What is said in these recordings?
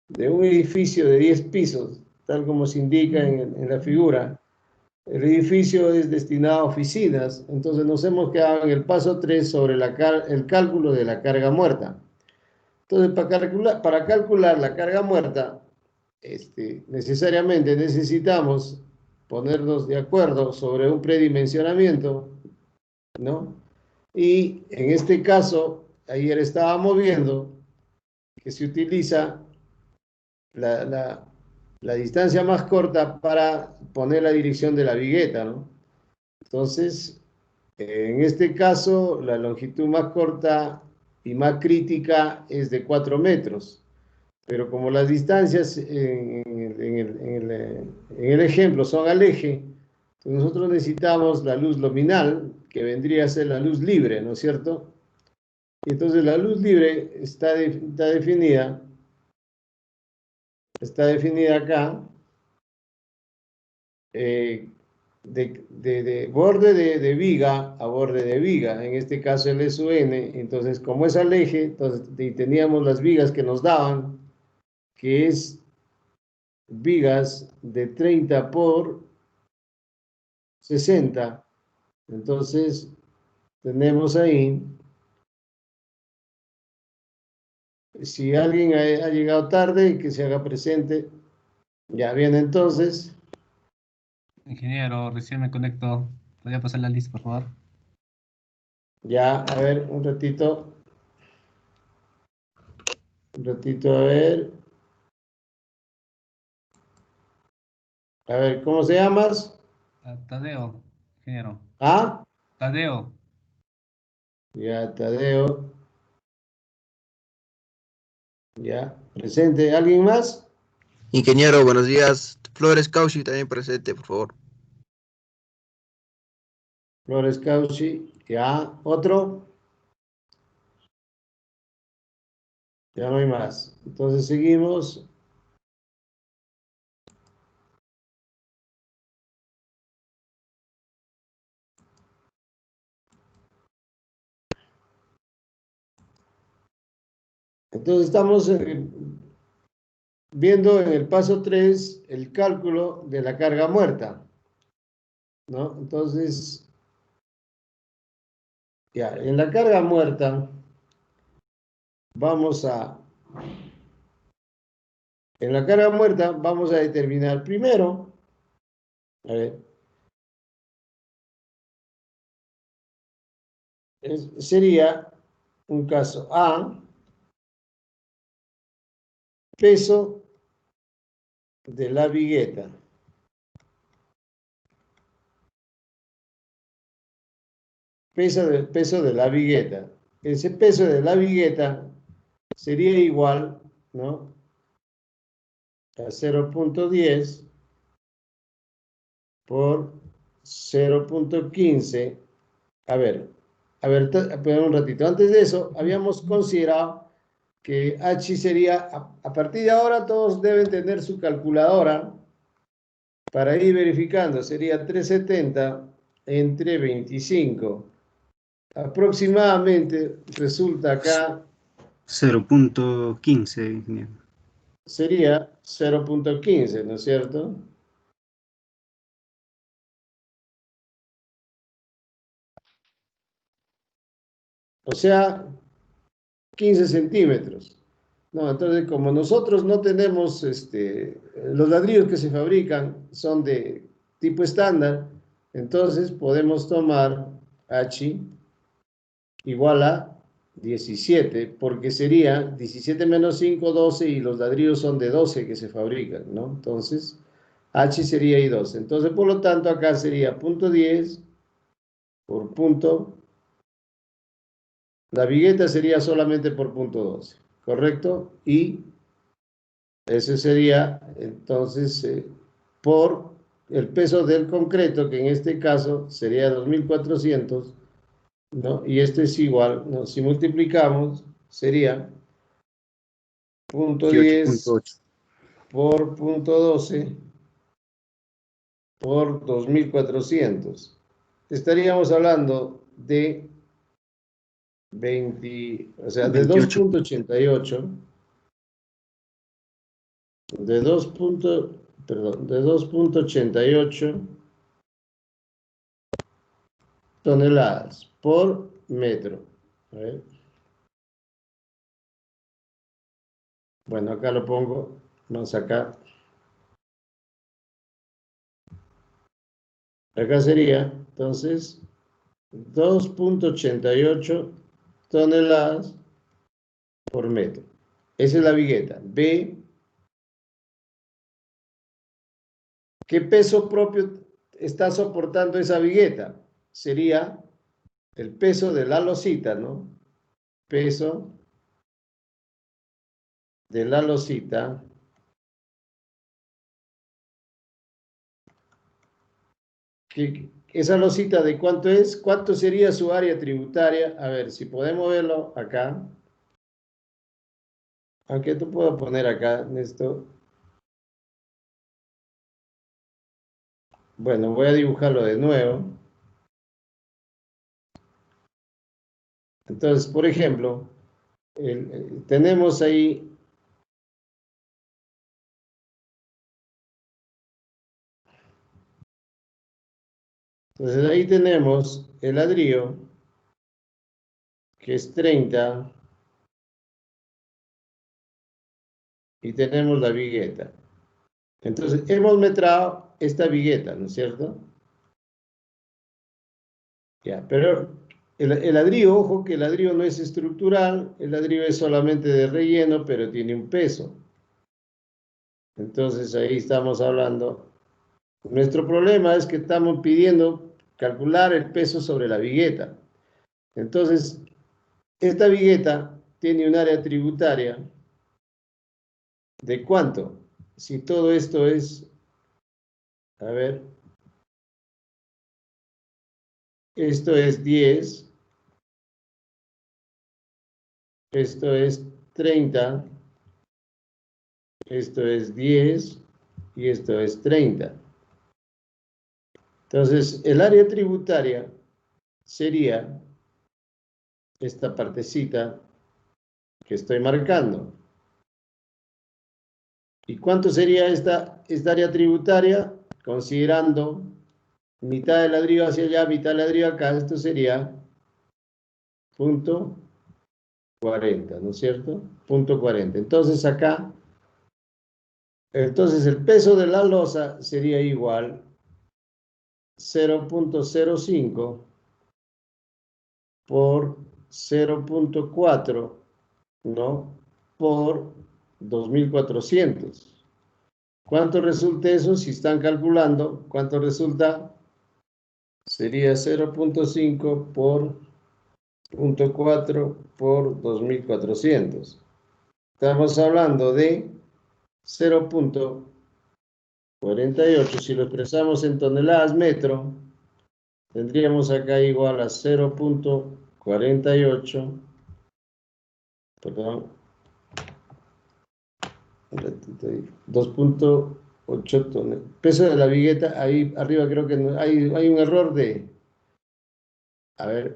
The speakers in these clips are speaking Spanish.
de un edificio de 10 pisos, tal como se indica en la figura. El edificio es destinado a oficinas, entonces nos hemos quedado en el paso 3 sobre el cálculo de la carga muerta. Entonces, para calcular la carga muerta, necesariamente necesitamos ponernos de acuerdo sobre un predimensionamiento, ¿no? Y en este caso, ayer estábamos viendo que se utiliza la, la, la distancia más corta para poner la dirección de la vigueta, ¿no? Entonces, en este caso, la longitud más corta y más crítica es de 4 metros. Pero como las distancias en el ejemplo son al eje, entonces nosotros necesitamos la luz luminal, que vendría a ser la luz libre, ¿no es cierto? Y entonces la luz libre está definida acá, de borde de viga a borde de viga, en este caso el SUN. Entonces como es al eje, entonces, y teníamos las vigas que nos daban, que es vigas de 30 por 60. Entonces, tenemos ahí, si alguien ha llegado tarde, que se haga presente. Ya bien, entonces, Ingeniero, recién me conecto. ¿Podría pasar la lista, por favor? ya, a ver, un ratito, a ver. A ver, ¿cómo se llamas? Tadeo, ingeniero. Ah, Tadeo. ya, Tadeo, ya, presente. ¿Alguien más? Ingeniero, buenos días. Flores Cauchi también presente, por favor. Flores Cauchi, ya, otro, ya no hay más. Entonces seguimos. Entonces estamos viendo en el paso 3 el cálculo de la carga muerta, ¿no? Entonces, ya, en la carga muerta vamos a, en la carga muerta vamos a determinar primero, a ver, sería un caso A, peso de la vigueta. Peso de la vigueta. Ese peso de la vigueta sería igual, ¿no?, a 0.10 por 0.15. A ver, espera un ratito. Antes de eso, habíamos considerado que H sería, a partir de ahora todos deben tener su calculadora para ir verificando. Sería 370 entre 25. Aproximadamente resulta acá 0.15, ingeniero. sería 0.15, ¿no es cierto? O sea, 15 centímetros. No, entonces, como nosotros no tenemos, los ladrillos que se fabrican son de tipo estándar, entonces podemos tomar H igual a 17, porque sería 17 menos 5, 12, y los ladrillos son de 12 que se fabrican, ¿no? Entonces, H sería I12. Entonces, por lo tanto, acá sería punto 10 por punto. La vigueta sería solamente por punto 12, ¿correcto? Y ese sería, entonces, por el peso del concreto, que en este caso sería 2400, ¿no? Y esto es igual, ¿no? Si multiplicamos, sería punto 10 18.8. por punto 12 por 2400. Estaríamos hablando de 20, o sea, de 28. 2.88 de 2.88 toneladas por metro. A ver. Bueno, acá lo pongo, más acá. Acá sería, entonces, 2.88 toneladas por metro. Esa es la vigueta. B, ¿qué peso propio está soportando esa vigueta? Sería el peso de la losita, ¿no? Peso de la losita esa losita de cuánto es, cuánto sería su área tributaria. A ver, si podemos verlo acá. Aunque tú puedo poner acá en esto. Bueno, voy a dibujarlo de nuevo. Entonces, por ejemplo, tenemos ahí entonces ahí tenemos el ladrillo, que es 30, y tenemos la vigueta. Entonces, hemos metrado esta vigueta, ¿no es cierto? Ya, pero el ladrillo, ojo que el ladrillo no es estructural, el ladrillo es solamente de relleno, pero tiene un peso. Entonces ahí estamos hablando. Nuestro problema es que estamos pidiendo calcular el peso sobre la vigueta. Entonces, esta vigueta tiene un área tributaria ¿de cuánto? Si todo esto es, a ver, esto es 10, esto es 30, esto es 10 y esto es 30. Entonces, el área tributaria sería esta partecita que estoy marcando. ¿Y cuánto sería esta área tributaria? Considerando mitad del ladrillo hacia allá, mitad del ladrillo acá, esto sería punto 40, ¿no es cierto? Punto 40. Entonces acá, entonces el peso de la losa sería igual 0.05 por 0.4, ¿no? Por 2400. ¿Cuánto resulta eso? Si están calculando, ¿cuánto resulta? Sería 0.5 por 0.4 por 2400. Estamos hablando de 0.48. Si lo expresamos en toneladas metro, tendríamos acá igual a 0.48, perdón, 2.8 toneladas. Peso de la vigueta, ahí arriba creo que no, hay un error de, a ver,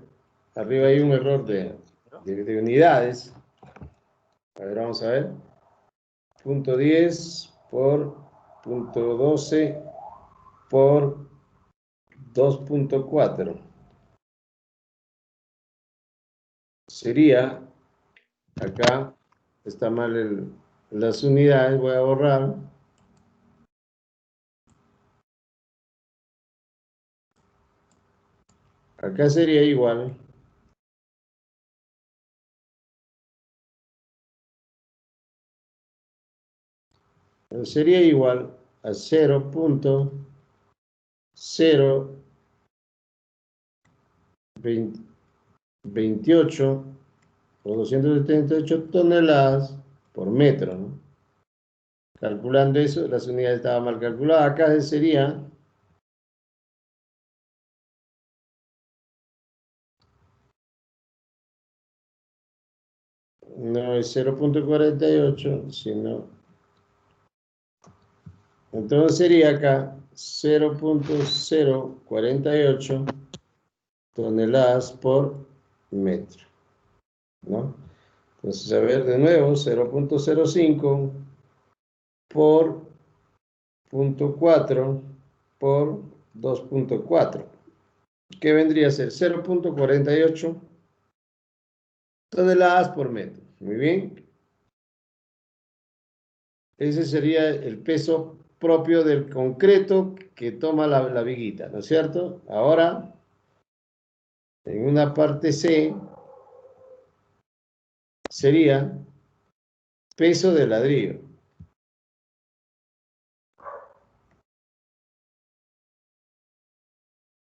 arriba hay un error de unidades. A ver, vamos a ver. Punto 10 por punto 12 por 2.4. Sería, acá está mal las unidades, voy a borrar. Acá sería igual. Sería igual a 0.028 o 278 toneladas por metro, ¿no? Calculando eso, las unidades estaban mal calculadas. Acá sería no es 0.48, sino entonces sería acá 0.048 toneladas por metro, ¿no? Entonces, a ver, de nuevo, 0.05 por 0.4 por 2.4, que vendría a ser 0.48 toneladas por metro. Muy bien. Ese sería el peso propio del concreto que toma la viguita, ¿no es cierto? Ahora, en una parte C, sería peso de ladrillo.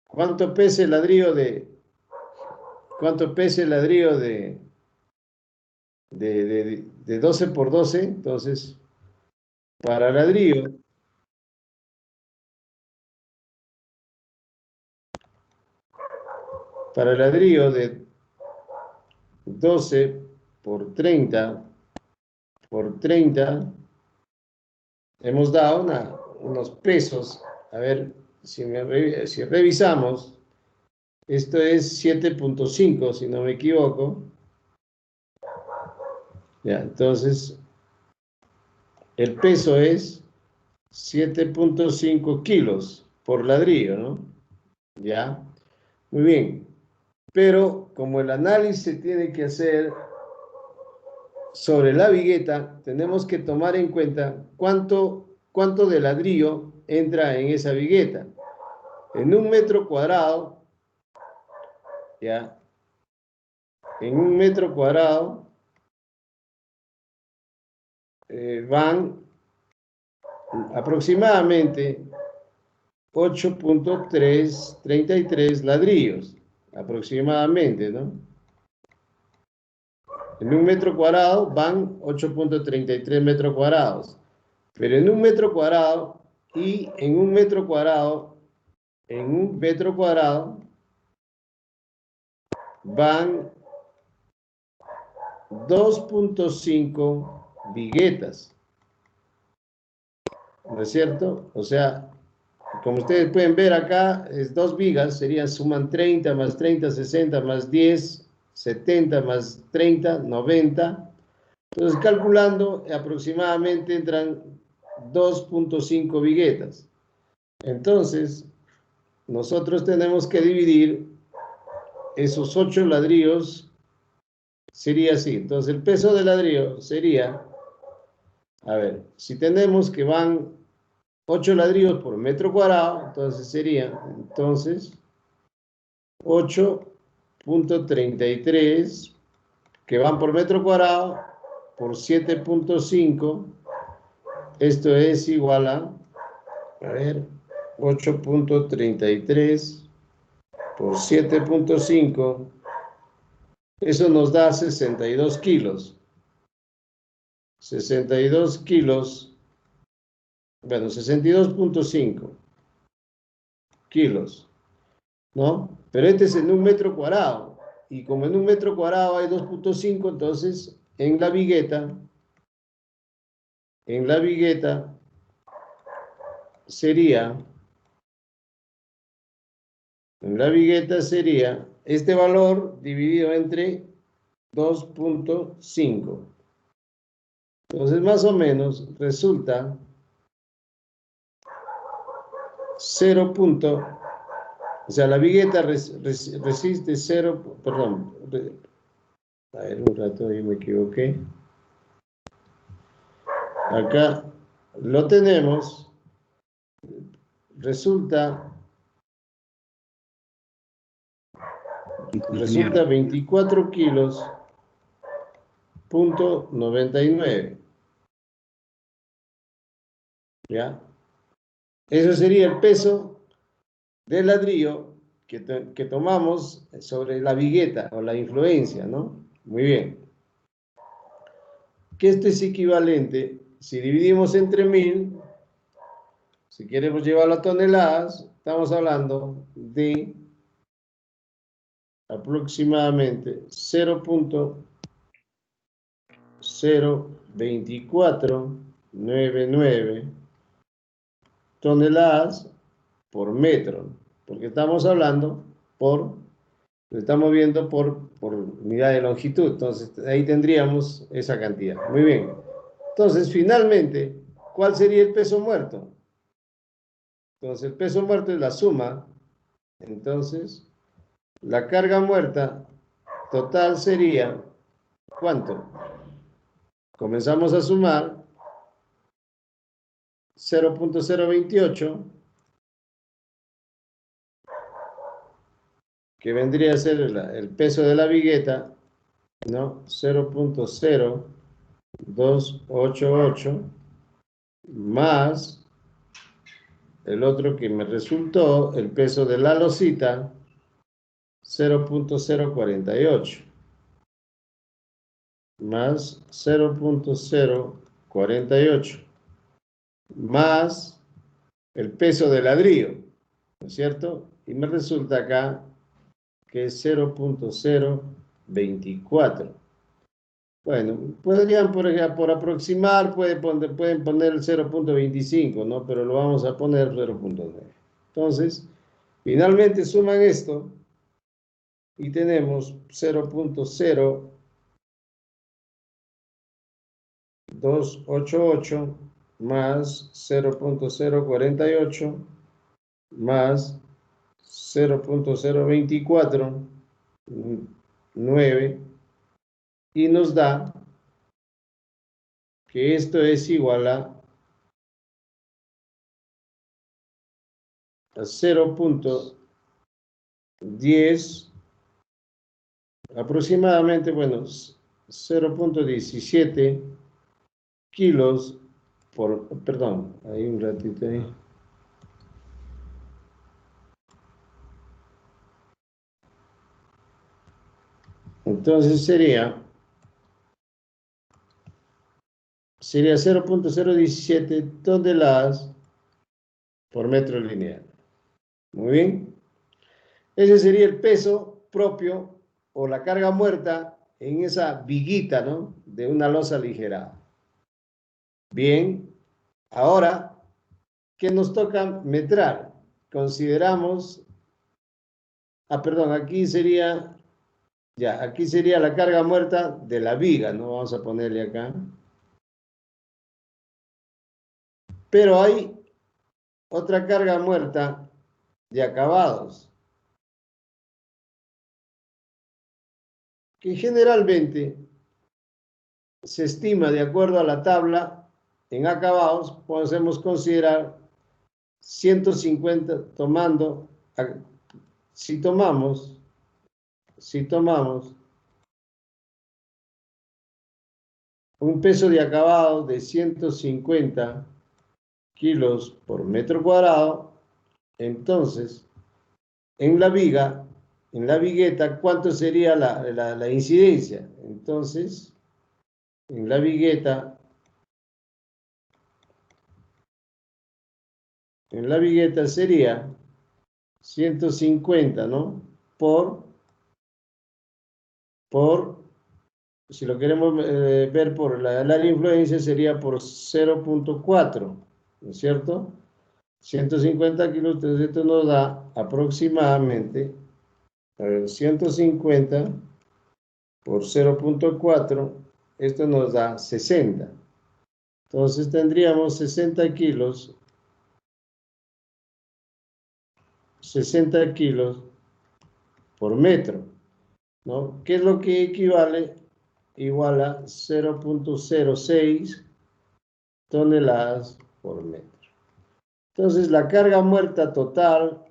¿Cuánto pesa el ladrillo de 12 por 12? Entonces, para ladrillo de 12 por 30 hemos dado unos pesos. A ver, si revisamos, esto es 7.5, si no me equivoco. Ya, entonces, el peso es 7.5 kilos por ladrillo, ¿no? Ya, muy bien. Pero como el análisis se tiene que hacer sobre la vigueta, tenemos que tomar en cuenta cuánto de ladrillo entra en esa vigueta. En un metro cuadrado, ya, en un metro cuadrado van aproximadamente 8.333 ladrillos, aproximadamente, ¿no? En un metro cuadrado van 8.33 metros cuadrados. Pero en un metro cuadrado y en un metro cuadrado van 2.5 viguetas. ¿No es cierto? O sea, como ustedes pueden ver acá, es 2 vigas, suman 30 más 30, 60 más 10, 70 más 30, 90. Entonces, calculando, aproximadamente entran 2.5 viguetas. Entonces, nosotros tenemos que dividir esos 8 ladrillos, sería así. Entonces, el peso del ladrillo sería, a ver, si tenemos que van 8 ladrillos por metro cuadrado, entonces sería, 8.33 que van por metro cuadrado por 7.5, esto es igual a ver, 8.33 por 7.5, eso nos da 62 kilos. 62 kilos, bueno, 62.5 kilos, ¿no? Pero este es en un metro cuadrado, y como en un metro cuadrado hay 2.5, entonces en la vigueta sería este valor dividido entre 2.5. Entonces, más o menos, resulta 0. O sea, la vigueta resiste 0, perdón, a ver, un rato, yo me equivoqué. Acá lo tenemos, resulta 24 kilos, punto 99. ¿Ya? Eso sería el peso del ladrillo que tomamos sobre la vigueta o la influencia, ¿no? Muy bien. Que esto es equivalente, si dividimos entre 1000, si queremos llevarlo a toneladas, estamos hablando de aproximadamente 0.02499 toneladas por metro, porque estamos hablando lo estamos viendo por unidad de longitud, entonces ahí tendríamos esa cantidad. Muy bien, entonces finalmente ¿cuál sería el peso muerto? Entonces, el peso muerto es la suma. Entonces, la carga muerta total sería, ¿cuánto? Comenzamos a sumar 0.028, que vendría a ser el peso de la vigueta, ¿no? 0.0288 más el otro que me resultó, el peso de la losita, 0.048 más 0.048 más el peso del ladrillo, ¿no es cierto? Y me resulta acá que es 0.024. Bueno, podrían por aproximar, pueden poner el 0.25, ¿no? Pero lo vamos a poner 0.9. Entonces, finalmente suman esto y tenemos 0.0288 más 0.048 más 0.024, 9, y nos da que esto es igual a 0.10, aproximadamente, bueno, 0.17 kilos por, perdón, hay un ratito ahí. Entonces sería 0.017 toneladas por metro lineal. Muy bien. Ese sería el peso propio o la carga muerta en esa viguita, ¿no? De una losa aligerada. Bien. Ahora, ¿qué nos toca metrar? Consideramos, perdón, aquí sería la carga muerta de la viga, ¿no? Vamos a ponerle acá. Pero hay otra carga muerta de acabados, que generalmente se estima de acuerdo a la tabla en acabados, podemos considerar 150 tomando, si tomamos un peso de acabado de 150 kilos por metro cuadrado, entonces en la viga, en la vigueta, ¿cuánto sería la incidencia? Entonces, en la vigueta sería 150, ¿no? Si lo queremos ver por la área de influencia, sería por 0.4, ¿no es cierto? 150 kilos, entonces esto nos da aproximadamente, a ver, 150 por 0.4, esto nos da 60. Entonces tendríamos 60 kilos por metro, ¿no? ¿Qué es lo que equivale? Igual a 0.06 toneladas por metro. Entonces, la carga muerta total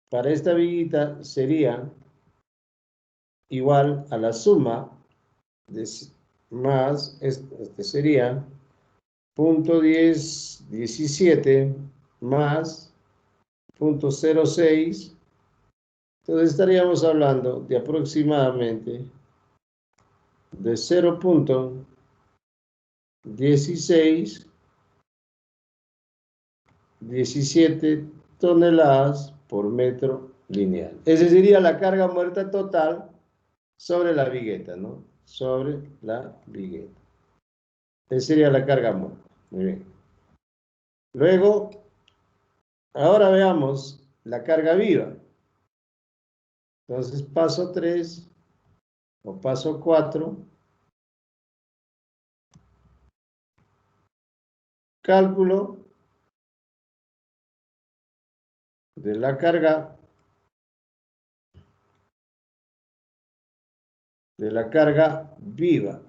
para esta viguita sería igual a la suma de más, este sería 0.1017 más 0.06. Entonces estaríamos hablando de aproximadamente de 0.1617 toneladas por metro lineal. Esa sería la carga muerta total sobre la vigueta, ¿no? Sobre la vigueta. Esa sería la carga muerta. Muy bien. Luego, ahora veamos la carga viva. Entonces, paso 3 o paso 4. cálculo de la carga viva.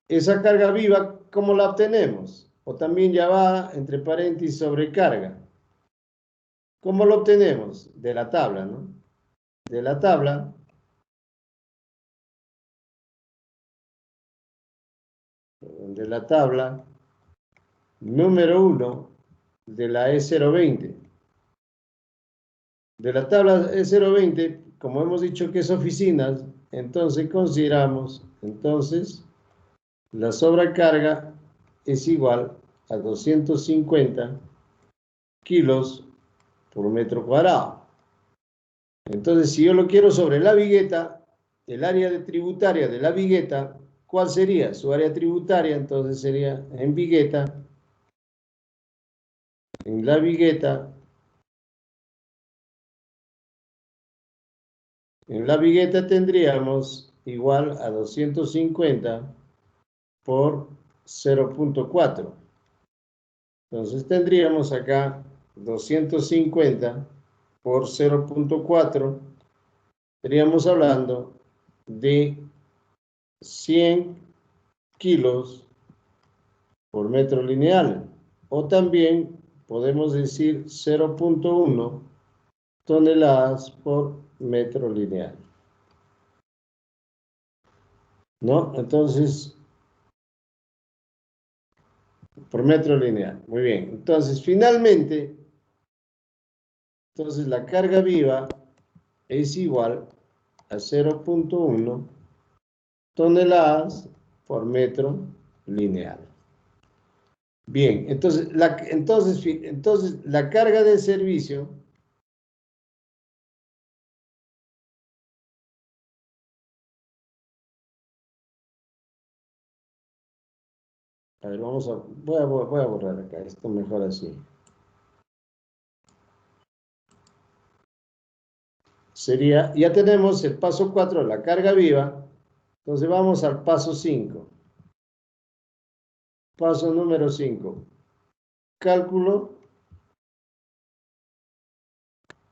Esa carga viva, ¿cómo la obtenemos? O también ya va entre paréntesis sobrecarga. ¿Cómo lo obtenemos? De la tabla, ¿no? De la tabla número 1 de la E020. De la tabla E020, como hemos dicho que es oficinas, entonces consideramos, la sobrecarga es igual a 250 kilos por metro cuadrado. Entonces, si yo lo quiero sobre la vigueta, el área tributaria de la vigueta, ¿cuál sería? Su área tributaria, entonces sería en vigueta, en la vigueta tendríamos igual a 250 por 0.4. Entonces tendríamos acá 250 por 0.4. Estaríamos hablando de 100 kilos por metro lineal. O también podemos decir 0.1 toneladas por metro lineal. ¿No? Entonces, por metro lineal. Muy bien. Entonces, finalmente, la carga viva es igual a 0.1 toneladas por metro lineal. Bien, entonces la carga de servicio a ver, voy a borrar acá, esto mejor así. Sería, ya tenemos el paso 4, la carga viva, entonces vamos al paso 5. Paso número 5. Cálculo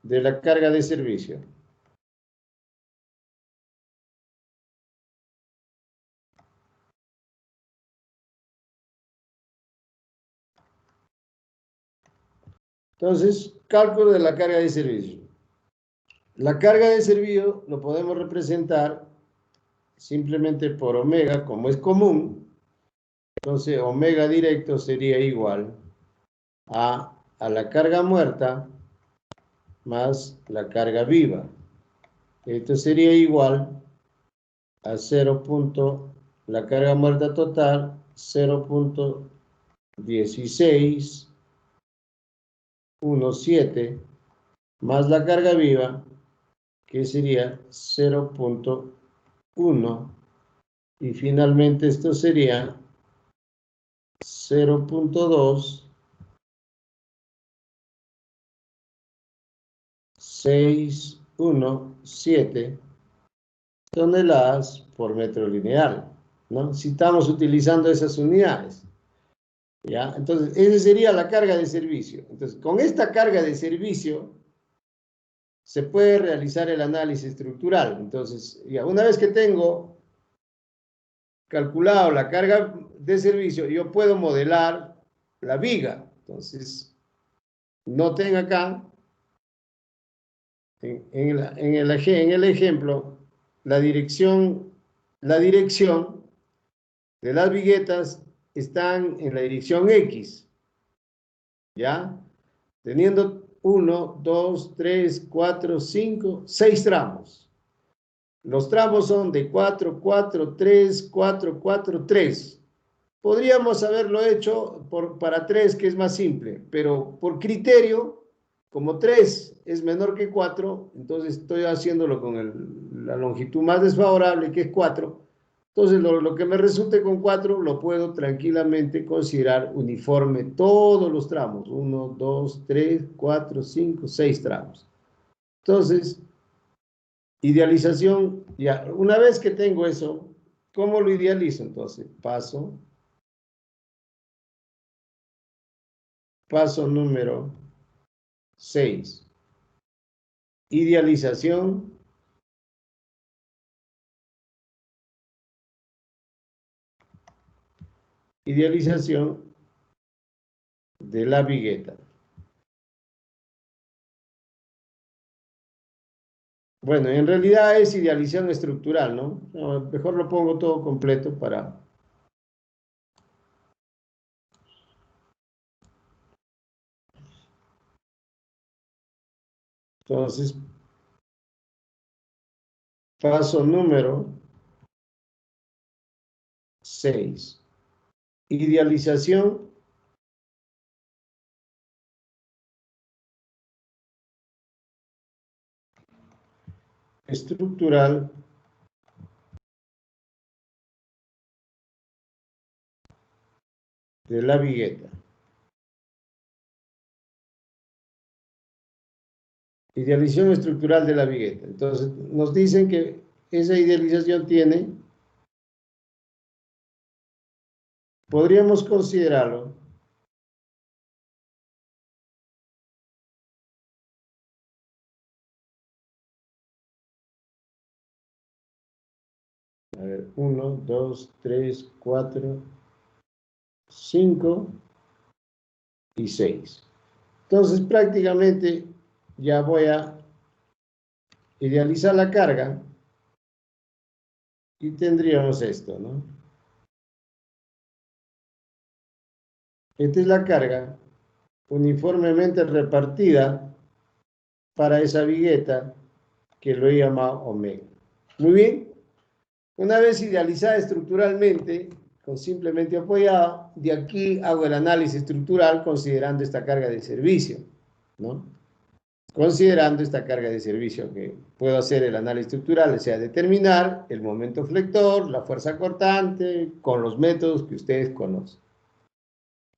de la carga de servicio. Entonces, cálculo de la carga de servicio. La carga de servicio lo podemos representar simplemente por omega, como es común. Entonces, omega directo sería igual a la carga muerta más la carga viva. Esto sería igual a 0. La carga muerta total 0.1617 más la carga viva, que sería 0.1, y finalmente esto sería 0.2617 toneladas por metro lineal, ¿no? Si estamos utilizando esas unidades, ¿ya? Entonces, esa sería la carga de servicio. Entonces, con esta carga de servicio se puede realizar el análisis estructural. Entonces, ya una vez que tengo calculado la carga de servicio, yo puedo modelar la viga. Entonces, noten acá, en el ejemplo, la dirección de las viguetas están en la dirección X, ¿ya? Teniendo 1, 2, 3, 4, 5, 6 tramos. Los tramos son de 4, 4, 3, 4, 4, 3. Podríamos haberlo hecho para 3, que es más simple, pero por criterio, como 3 es menor que 4, entonces estoy haciéndolo con la longitud más desfavorable, que es 4. Entonces, lo que me resulte con 4 lo puedo tranquilamente considerar uniforme todos los tramos. 1, 2, 3, 4, 5, 6 tramos. Entonces, idealización, ya. Una vez que tengo eso, ¿cómo lo idealizo? Entonces, paso Paso número 6. Idealización de la vigueta. Bueno, en realidad es idealización estructural, ¿no? No, mejor lo pongo todo completo para... Entonces, paso número 6. Idealización estructural de la vigueta. Idealización estructural de la vigueta. Entonces, nos dicen que esa idealización tiene, podríamos considerarlo a ver, 1, 2, 3, 4, 5 y 6. Entonces, prácticamente ya voy a idealizar la carga y tendríamos esto, ¿no? Esta es la carga uniformemente repartida para esa vigueta que lo he llamado omega. Muy bien. Una vez idealizada estructuralmente, con simplemente apoyado, de aquí hago el análisis estructural considerando esta carga de servicio, ¿no? Considerando esta carga de servicio que puedo hacer el análisis estructural, o sea, determinar el momento flector, la fuerza cortante, con los métodos que ustedes conocen.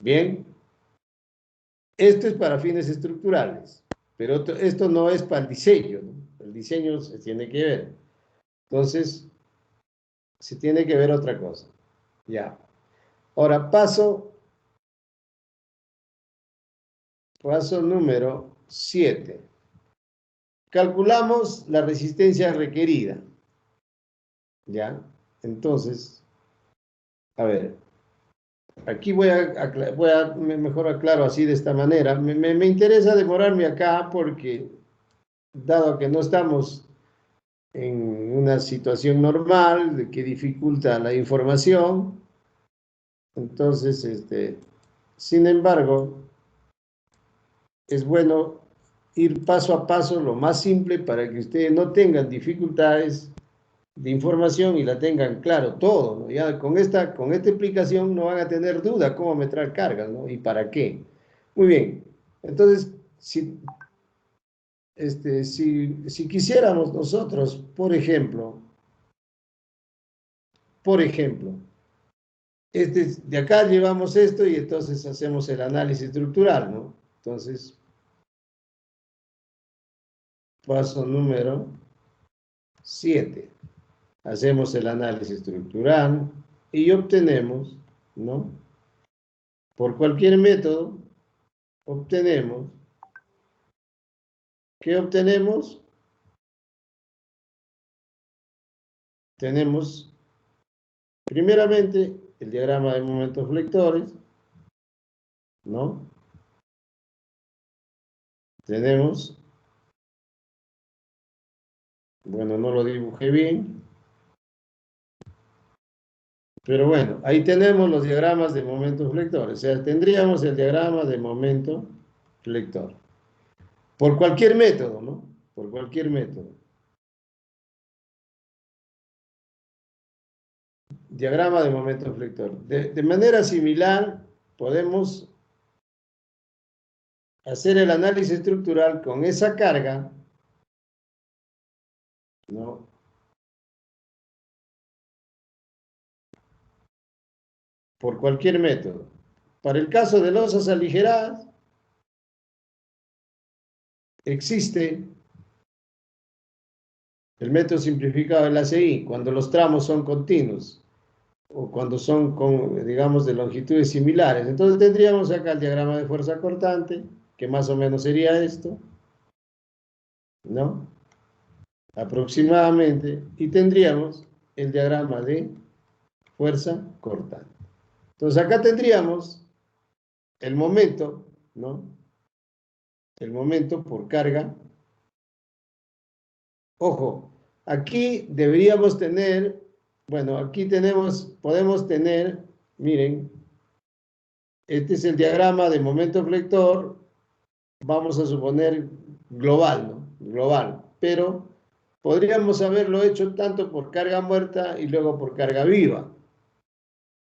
Bien, esto es para fines estructurales, pero esto no es para el diseño, ¿no? El diseño se tiene que ver. Entonces, se tiene que ver otra cosa. Ya. Ahora, paso número 7. Calculamos la resistencia requerida. ¿Ya? Entonces, a ver, aquí mejor aclaro así de esta manera. Me interesa demorarme acá porque, dado que no estamos en una situación normal de que dificulta la información, entonces, sin embargo, es bueno ir paso a paso, lo más simple, para que ustedes no tengan dificultades de información y la tengan claro todo, ¿no? Ya con esta explicación no van a tener duda cómo meter cargas, ¿no? Y para qué. Muy bien. Entonces, si quisiéramos nosotros, por ejemplo, de acá llevamos esto y entonces hacemos el análisis estructural, ¿no? Entonces, paso número 7. Hacemos el análisis estructural y obtenemos, ¿no? Por cualquier método, obtenemos, ¿qué obtenemos? Tenemos, primeramente, el diagrama de momentos flectores, ¿no? Tenemos, bueno, no lo dibujé bien, pero bueno, ahí tenemos los diagramas de momentos flectores, o sea, tendríamos el diagrama de momento flector. Por cualquier método, ¿no? Por cualquier método. Diagrama de momento flector. De manera similar, podemos hacer el análisis estructural con esa carga, ¿no? Por cualquier método. Para el caso de losas aligeradas, existe el método simplificado del ACI, cuando los tramos son continuos. o cuando son con, digamos, de longitudes similares. Entonces tendríamos acá el diagrama de fuerza cortante, que más o menos sería esto, ¿no? Aproximadamente, y tendríamos el diagrama de fuerza cortante. Entonces acá tendríamos el momento, ¿no? El momento por carga. Ojo, aquí deberíamos tener, bueno, aquí podemos tener, miren, este es el diagrama de momento flector, vamos a suponer global, ¿no? Global, pero podríamos haberlo hecho tanto por carga muerta y luego por carga viva.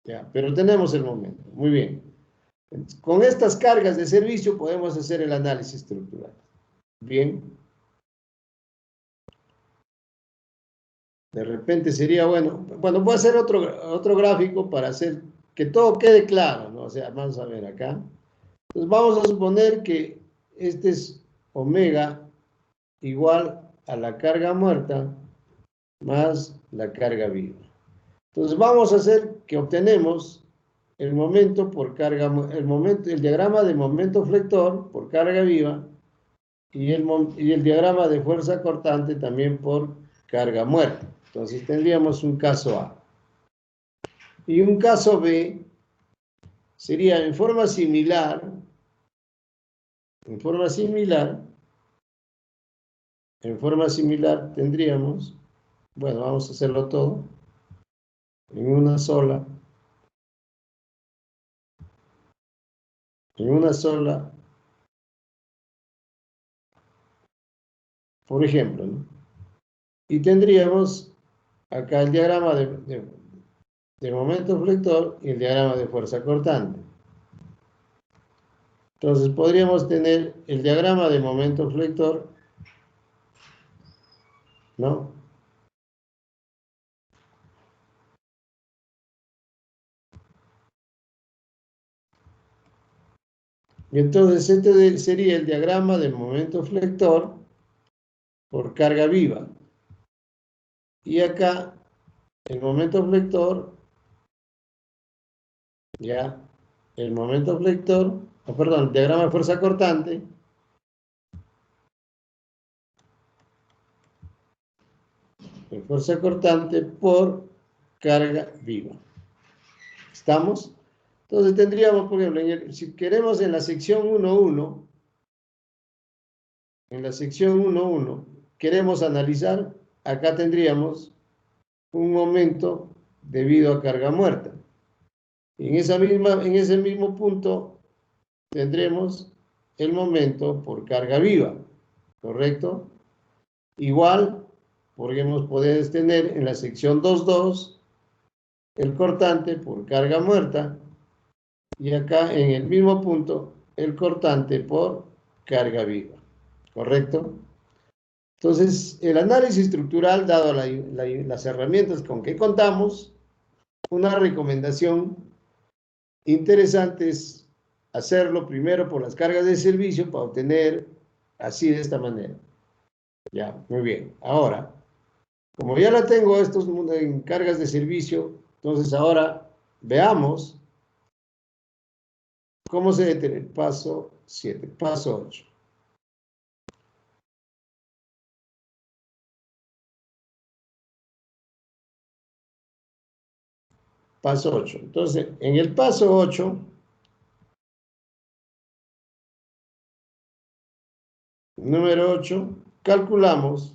Ya, pero tenemos el momento, muy bien. Con estas cargas de servicio podemos hacer el análisis estructural. Bien. De repente sería bueno, voy a hacer otro gráfico para hacer que todo quede claro, ¿no? O sea, vamos a ver acá. Entonces vamos a suponer que este es omega igual a la carga muerta más la carga viva. Entonces vamos a hacer que obtenemos el momento por carga, el diagrama de momento flector por carga viva y el diagrama de fuerza cortante también por carga muerta. Entonces tendríamos un caso A. Y un caso B sería en forma similar, tendríamos, bueno, vamos a hacerlo todo en una sola, por ejemplo, ¿no? Y tendríamos acá el diagrama de momento flector y el diagrama de fuerza cortante. Entonces podríamos tener el diagrama de momento flector, ¿no? Y entonces este sería el diagrama de momento flector por carga viva. Y acá el momento flector, ya, el momento flector, perdón, el diagrama de fuerza cortante, de fuerza cortante por carga viva. ¿Estamos? Entonces tendríamos, por ejemplo, si queremos en la sección 1.1, queremos analizar, acá tendríamos un momento debido a carga muerta. En ese mismo punto tendremos el momento por carga viva, ¿correcto? Igual, podemos tener en la sección 2.2 el cortante por carga muerta y acá en el mismo punto el cortante por carga viva, ¿correcto? Entonces, el análisis estructural, dado las herramientas con que contamos, una recomendación interesante es hacerlo primero por las cargas de servicio para obtener así de esta manera. Ya, muy bien. Ahora, como ya la tengo estos en cargas de servicio, entonces ahora veamos cómo se detiene el paso 7, paso 8. Paso 8. Entonces, en el paso 8, número 8, calculamos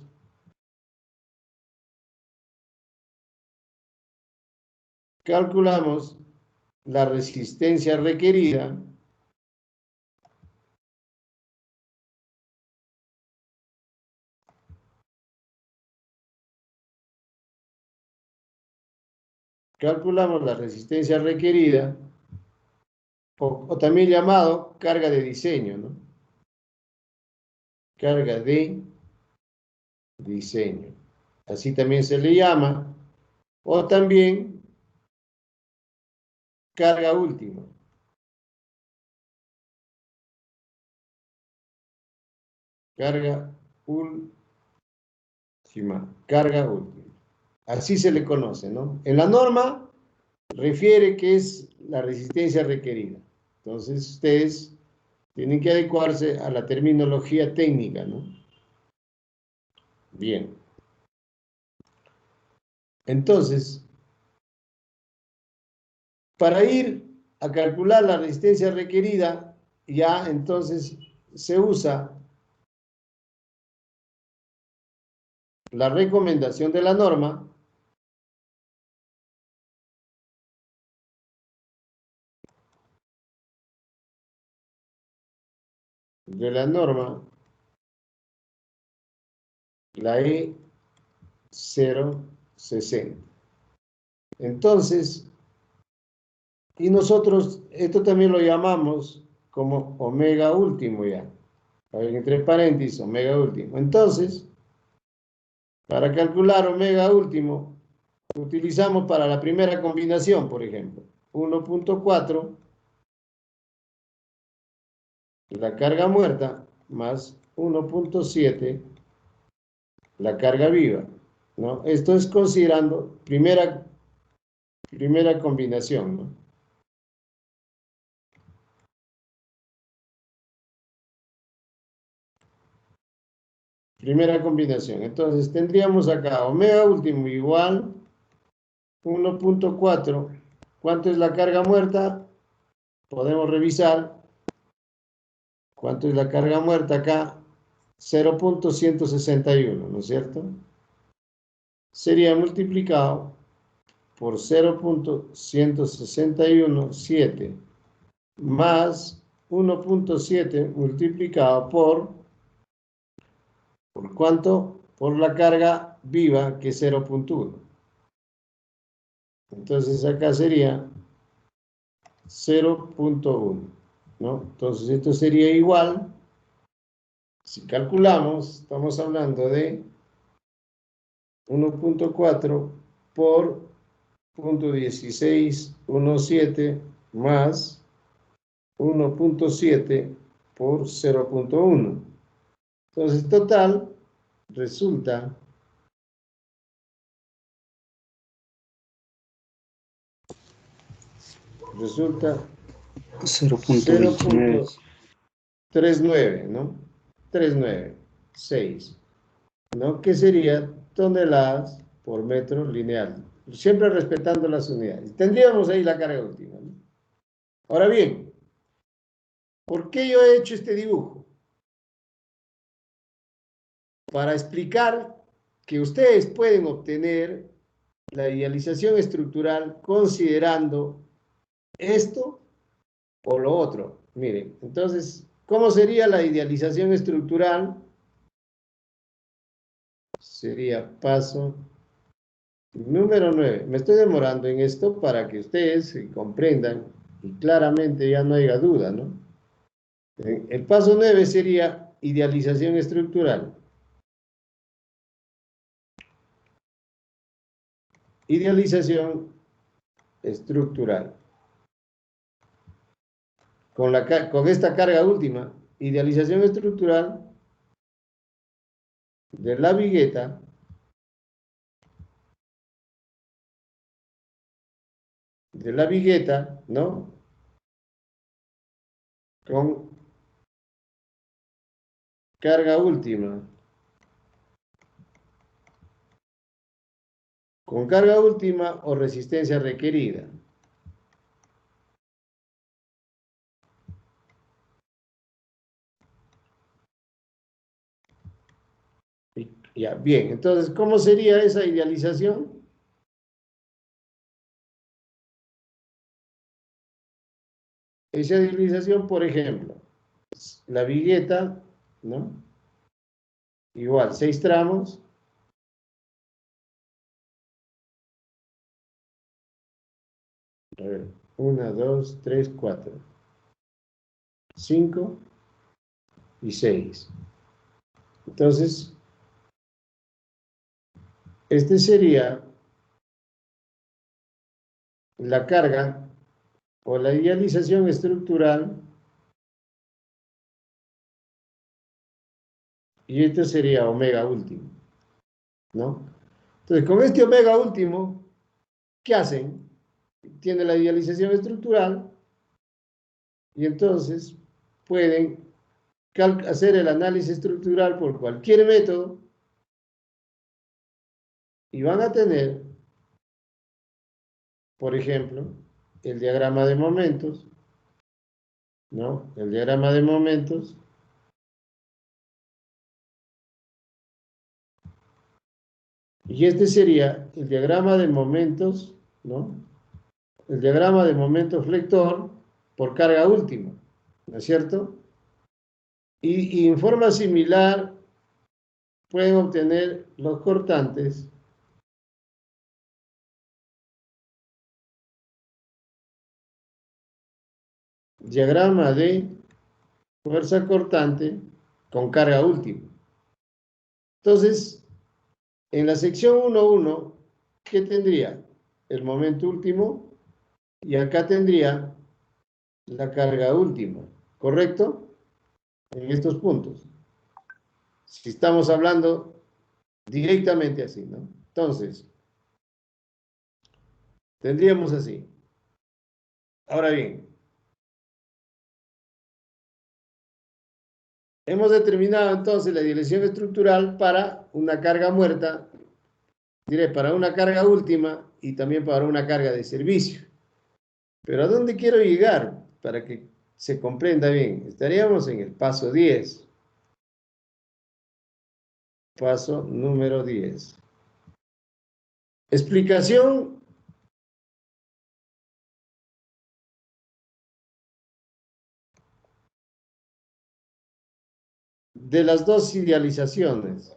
la resistencia requerida o también llamado carga de diseño, ¿no? Carga de diseño. Así también se le llama, o también carga última. Carga última. Carga última. Así se le conoce, ¿no? En la norma refiere que es la resistencia requerida. Entonces, ustedes tienen que adecuarse a la terminología técnica, ¿no? Bien. Entonces, para ir a calcular la resistencia requerida, ya entonces se usa la recomendación de la norma la E060. Entonces, y nosotros esto también lo llamamos como omega último ya. A ver, entre paréntesis, omega último. Entonces, para calcular omega último, utilizamos para la primera combinación, por ejemplo, 1.4, la carga muerta, más 1.7, la carga viva, ¿no? Esto es considerando primera combinación, ¿no? Primera combinación. Entonces, tendríamos acá omega último igual 1.4. ¿Cuánto es la carga muerta? Podemos revisar. ¿Cuánto es la carga muerta acá? 0.161, ¿no es cierto? Sería multiplicado por 0.1617 más 1.7 multiplicado ¿por cuánto? Por la carga viva, que es 0.1. Entonces acá sería 0.1, ¿no? Entonces esto sería igual, si calculamos, estamos hablando de 1.4 por 0.1617 más 1.7 por 0.1. Entonces, total, resulta 0.39, ¿no? 396, ¿no? Que sería toneladas por metro lineal, siempre respetando las unidades. Tendríamos ahí la carga última, ¿no? Ahora bien, ¿por qué yo he hecho este dibujo? Para explicar que ustedes pueden obtener la idealización estructural considerando esto o lo otro. Miren, entonces, ¿cómo sería la idealización estructural? Sería paso número 9. Me estoy demorando en esto para que ustedes comprendan y claramente ya no haya duda, ¿no? El paso 9 sería idealización estructural. Idealización estructural. Con esta carga última, idealización estructural de la vigueta ¿no? Con carga última. Con carga última o resistencia requerida. Ya, bien, entonces, ¿cómo sería esa idealización? Esa idealización, por ejemplo, la vigueta, ¿no? Igual, 6 tramos. A ver, 1, 2, 3, 4, 5 y 6. Entonces, este sería la carga o la idealización estructural, y este sería omega último, ¿no? Entonces, con este omega último, ¿qué hacen? tiene la idealización estructural y entonces pueden hacer el análisis estructural por cualquier método y van a tener, por ejemplo, el diagrama de momentos, ¿no? El diagrama de momentos. Y este sería el diagrama de momentos, ¿no? El diagrama de momento flector por carga última, ¿no es cierto? Y en forma similar pueden obtener los cortantes diagrama de fuerza cortante con carga última. Entonces, en la sección 1.1, ¿qué tendría? El momento último y acá tendría la carga última, ¿correcto? En estos puntos. Si estamos hablando directamente así, ¿no? Entonces, tendríamos así. Ahora bien, hemos determinado entonces la dirección estructural para una carga muerta, diré, para una carga última y también para una carga de servicio. Pero ¿a dónde quiero llegar para que se comprenda bien? Estaríamos en el paso 10. Paso número 10. Explicación de las dos idealizaciones.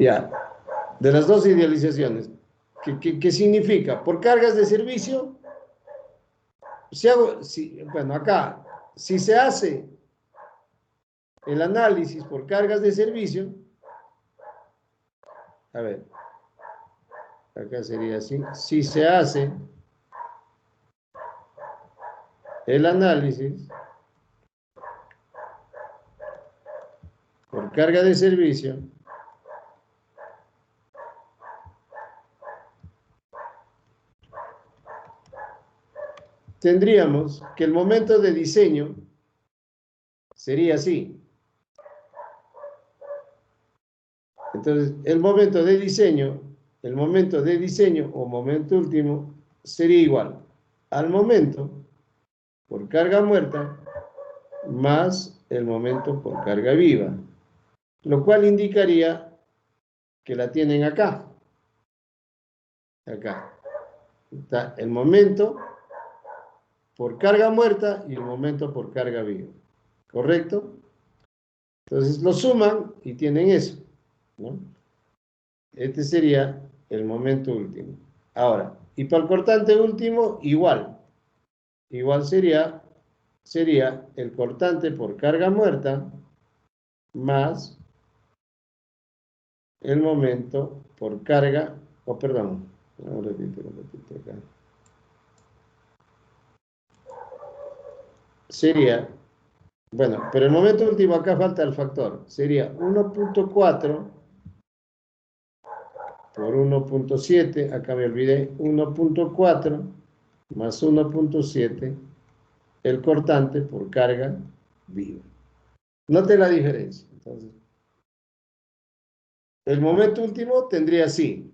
Ya, de las dos idealizaciones. ¿Qué significa? Por cargas de servicio, bueno, acá, si se hace el análisis por cargas de servicio, a ver, acá sería así, si se hace el análisis por carga de servicio, tendríamos que el momento de diseño sería así. Entonces, el momento de diseño o momento último sería igual al momento por carga muerta más el momento por carga viva, lo cual indicaría que la tienen acá. Acá está el momento por carga muerta y el momento por carga viva. ¿Correcto? Entonces lo suman y tienen eso, ¿no? Este sería el momento último. Ahora, y para el cortante último, igual. Igual sería el cortante por carga muerta más el momento por carga, perdón, repito acá. Sería, bueno, pero el momento último acá falta el factor. Sería 1.4 por 1.7, acá me olvidé, 1.4 más 1.7, el cortante por carga viva. Note la diferencia. Entonces, el momento último tendría así.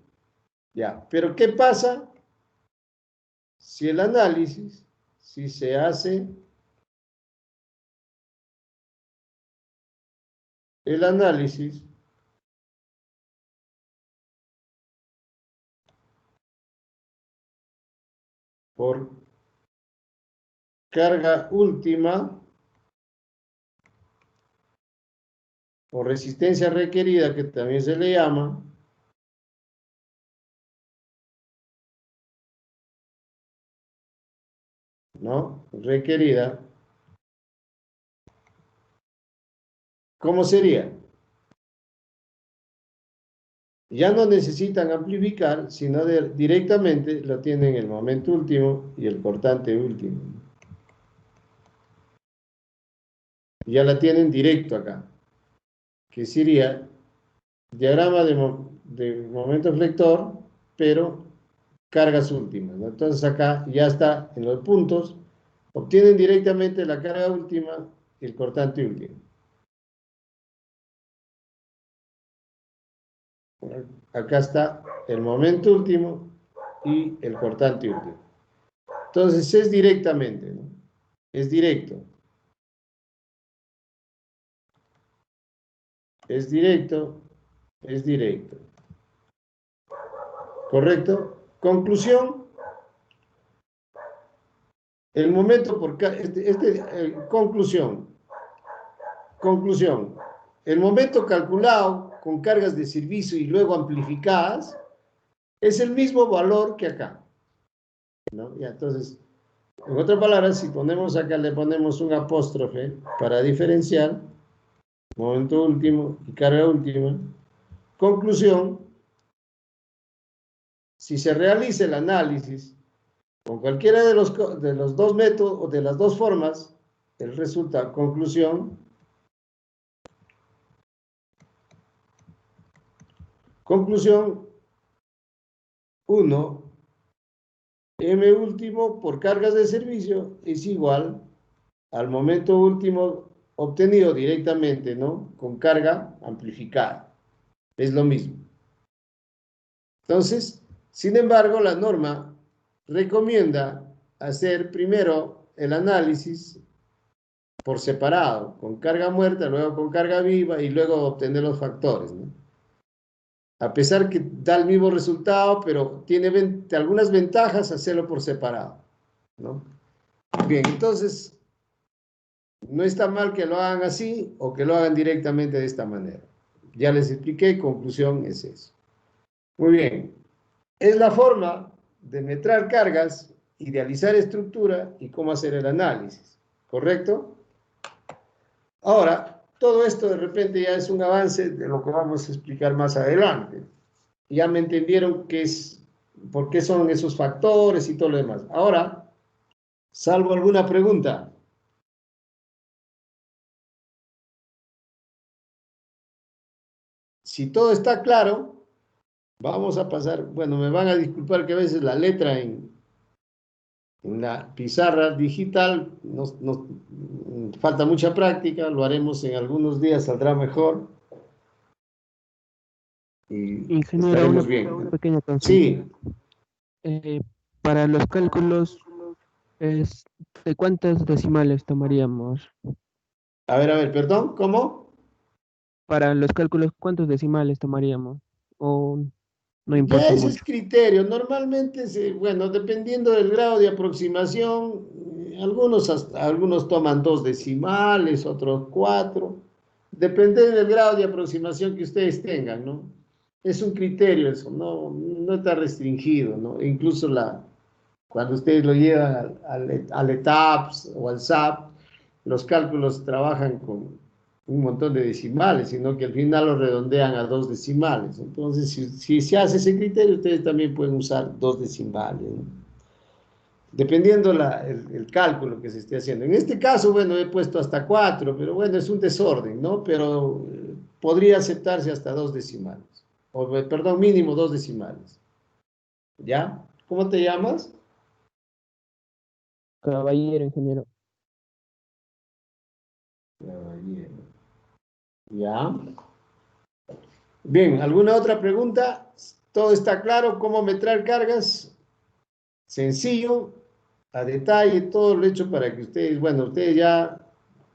Ya, pero ¿qué pasa si el análisis, si se hace el análisis por carga última o resistencia requerida, que también se le llama, ¿no? Requerida. ¿Cómo sería? Ya no necesitan amplificar, sino directamente lo tienen el momento último y el cortante último. Ya la tienen directo acá, que sería diagrama de momento flector, pero cargas últimas, ¿no? Entonces acá ya está en los puntos, obtienen directamente la carga última y el cortante último. Acá está el momento último y el cortante último. Entonces es directamente, ¿no? Es directo. Es directo, es directo. ¿Correcto? Conclusión. El momento por conclusión. Conclusión. El momento calculado con cargas de servicio y luego amplificadas es el mismo valor que acá, ¿no? Ya, entonces, en otras palabras, si ponemos acá, le ponemos un apóstrofe para diferenciar momento último y carga última. Conclusión, si se realiza el análisis con cualquiera de los dos métodos o de las dos formas, el resultado, conclusión, conclusión 1, M último por cargas de servicio es igual al momento último obtenido directamente, ¿no? Con carga amplificada. Es lo mismo. Entonces, sin embargo, la norma recomienda hacer primero el análisis por separado, con carga muerta, luego con carga viva y luego obtener los factores, ¿no? A pesar que da el mismo resultado, pero tiene algunas ventajas hacerlo por separado, ¿no? Bien, entonces, no está mal que lo hagan así o que lo hagan directamente de esta manera. Ya les expliqué, conclusión es eso. Muy bien, es la forma de metrar cargas, idealizar estructura y cómo hacer el análisis, ¿correcto? Ahora, todo esto de repente ya es un avance de lo que vamos a explicar más adelante. Ya me entendieron por qué son esos factores y todo lo demás. Ahora, salvo alguna pregunta. Si todo está claro, vamos a pasar, bueno, me van a disculpar que a veces la letra en la pizarra digital nos falta mucha práctica, lo haremos en algunos días, saldrá mejor y Ingeniero, estaremos bien. una pequeña consulta. Sí, Para los cálculos, ¿de cuántas decimales tomaríamos? a ver, perdón, ¿cómo? Para los cálculos, ¿cuántos decimales tomaríamos? ¿O no Ya importa ese es mucho? criterio. Normalmente, bueno, dependiendo del grado de aproximación, algunos toman 2 decimales, otros 4. Depende del grado de aproximación que ustedes tengan, ¿no? Es un criterio eso, no está restringido, ¿no? Incluso cuando ustedes lo llevan al ETAPS o al SAP, los cálculos trabajan con un montón de decimales, sino que al final lo redondean a 2 decimales. Entonces, si se hace ese criterio, ustedes también pueden usar 2 decimales, ¿no? Dependiendo el cálculo que se esté haciendo. En este caso, bueno, he puesto hasta 4, pero bueno, es un desorden, ¿no? Pero podría aceptarse hasta 2 decimales. O, perdón, mínimo 2 decimales. ¿Ya? ¿Cómo te llamas? Caballero, ingeniero. ¿Ya? Bien, ¿alguna otra pregunta? ¿Todo está claro? ¿Cómo metrar cargas? Sencillo, a detalle, todo lo hecho para que ustedes, bueno, ustedes ya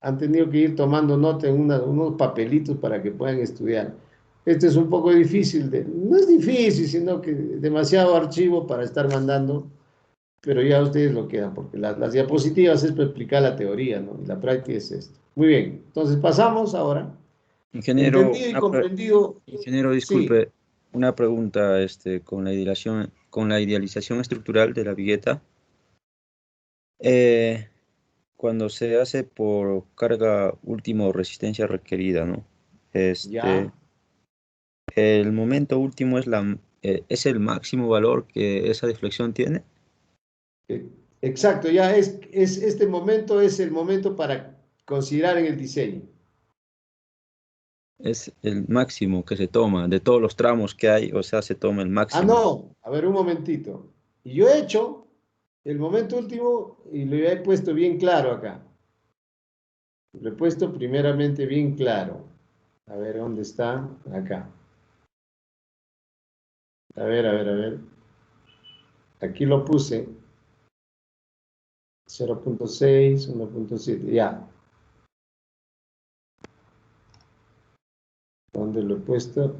han tenido que ir tomando nota en unos papelitos para que puedan estudiar. Esto es un poco difícil, no es difícil, sino que demasiado archivo para estar mandando, pero ya ustedes lo quedan, porque las diapositivas es para explicar la teoría, ¿no? Y la práctica es esto. Muy bien, entonces pasamos ahora. Ingeniero, Entendido y comprendido. ingeniero, Sí, disculpe, una pregunta, con la idealización estructural de la vigueta, cuando se hace por carga última o resistencia requerida, ¿no? ya. El momento último es el máximo valor que esa deflexión tiene. Exacto, ya este momento es el momento para considerar en el diseño? Es el máximo que se toma de todos los tramos que hay, o sea, se toma el Ah, máximo. no, a ver, un momentito. Y yo he hecho el momento último y lo he puesto bien claro acá. Lo he puesto primeramente bien claro. A ver, ¿dónde está? Acá. A ver, a ver, a ver. Aquí lo puse. 0.6, 1.7, ya. ¿Dónde lo he puesto?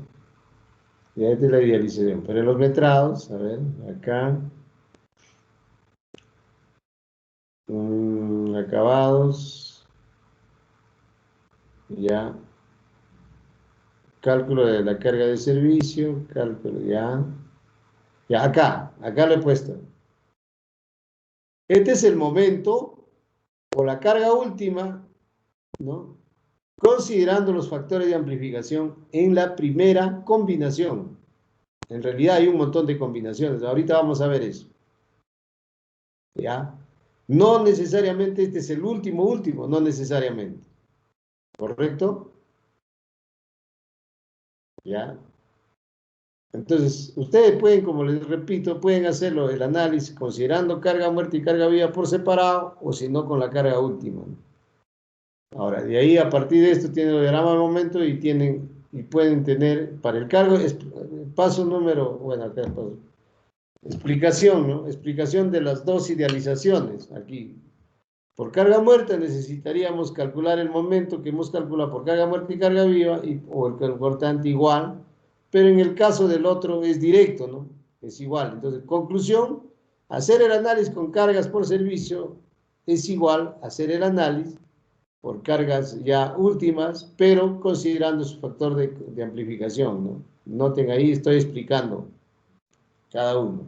Ya es de la idealización. Pero en los metrados, a ver, acá. Acabados. Ya. Cálculo de la carga de servicio. Cálculo, ya. Ya, acá lo he puesto. Este es el momento o la carga última, ¿no? Considerando los factores de amplificación en la primera combinación. En realidad hay un montón de combinaciones. Ahorita vamos a ver eso. ¿Ya? No necesariamente este es el último, no necesariamente. ¿Correcto? ¿Ya? Entonces, ustedes pueden, como les repito, pueden hacerlo, el análisis considerando carga muerta y carga viva por separado, o si no, con la carga última. Ahora, de ahí, a partir de esto, tienen el diagrama de momento y pueden tener, para el cargo, paso número, bueno, acá el paso. Explicación, ¿no? Explicación de las dos idealizaciones. Aquí, por carga muerta necesitaríamos calcular el momento que hemos calculado por carga muerta y carga viva, o el cortante igual, pero en el caso del otro es directo, ¿no? Es igual. Entonces, conclusión, hacer el análisis con cargas por servicio es igual a hacer el análisis por cargas ya últimas, pero considerando su factor de amplificación, ¿no? Noten ahí, estoy explicando cada uno.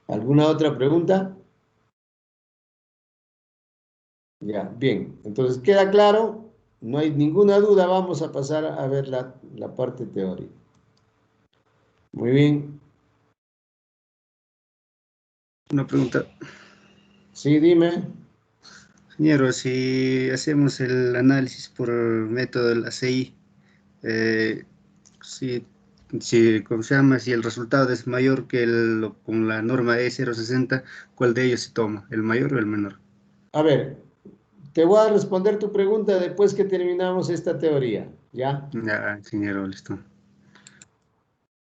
¿Alguna otra pregunta? Ya, bien. Entonces, ¿queda claro? No hay ninguna duda. Vamos a pasar a ver la parte teórica. Muy bien. Una pregunta. Sí, dime. Ingeniero, si hacemos el análisis por método del ACI, ¿cómo se llama? Si el resultado es mayor que con la norma E060, ¿cuál de ellos se toma? ¿El mayor o el menor? A ver, te voy a responder tu pregunta después que terminamos esta teoría. ¿Ya? Ya, ingeniero, listo.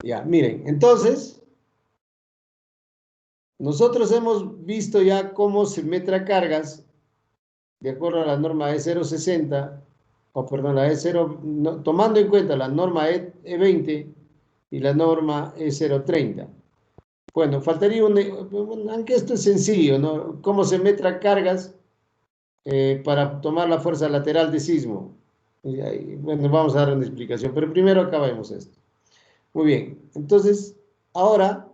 Ya, miren, entonces, nosotros hemos visto ya cómo se metra cargas de acuerdo a la norma E060, o perdón, la E0, no, tomando en cuenta la norma E20 y la norma E030. Bueno, faltaría aunque esto es sencillo, ¿no? Cómo se metra cargas para tomar la fuerza lateral de sismo. Bueno, vamos a dar una explicación, pero primero acabemos esto. Muy bien, entonces, ahora,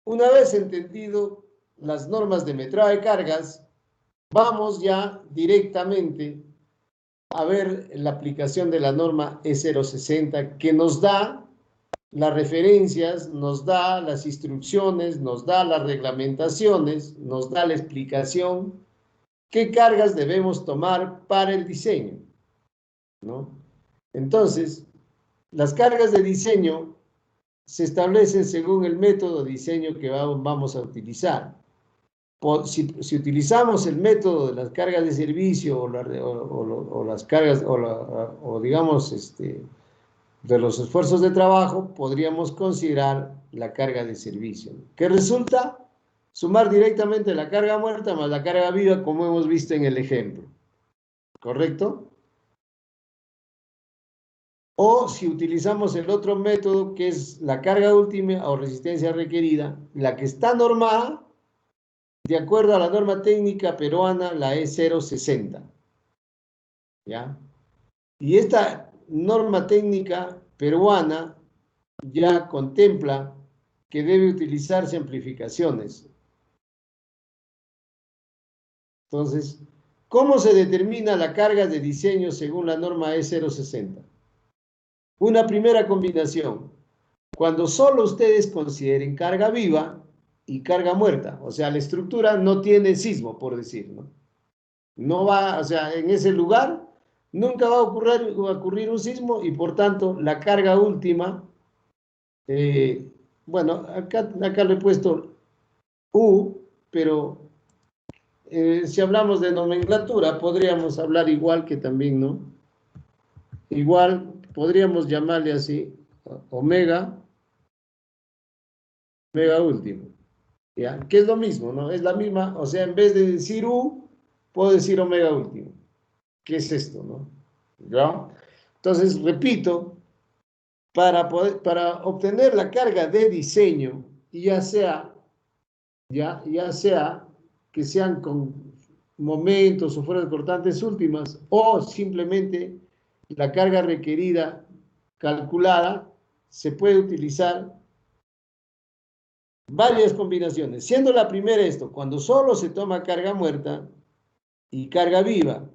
una vez entendido las normas de metrado de cargas, vamos ya directamente a ver la aplicación de la norma E060 que nos da las referencias, nos da las instrucciones, nos da las reglamentaciones, nos da la explicación qué cargas debemos tomar para el diseño, ¿no? Entonces, las cargas de diseño se establecen según el método de diseño que vamos a utilizar. Si utilizamos el método de las cargas de servicio o las cargas, o digamos, de los esfuerzos de trabajo, podríamos considerar la carga de servicio, que resulta sumar directamente la carga muerta más la carga viva, como hemos visto en el ejemplo. ¿Correcto? O si utilizamos el otro método, que es la carga última o resistencia requerida, la que está normada de acuerdo a la norma técnica peruana, la E060. ¿Ya? Y esta norma técnica peruana ya contempla que debe utilizarse amplificaciones. Entonces, ¿cómo se determina la carga de diseño según la norma E060? Una primera combinación. Cuando solo ustedes consideren carga viva y carga muerta. O sea, la estructura no tiene sismo, por decir, ¿no? No va, o sea, en ese lugar nunca va a ocurrir un sismo y por tanto la carga última, bueno, acá le he puesto U, pero si hablamos de nomenclatura podríamos hablar igual que también, ¿no? Igual podríamos llamarle así, omega último, ¿ya? Que es lo mismo, ¿no? Es la misma, o sea, en vez de decir U, puedo decir omega último. ¿Qué es esto, no? ¿Ya? Entonces, repito, para obtener la carga de diseño, ya sea que sean con momentos o fuerzas cortantes últimas, o simplemente la carga requerida calculada, se puede utilizar varias combinaciones, siendo la primera esto, cuando solo se toma carga muerta y carga viva,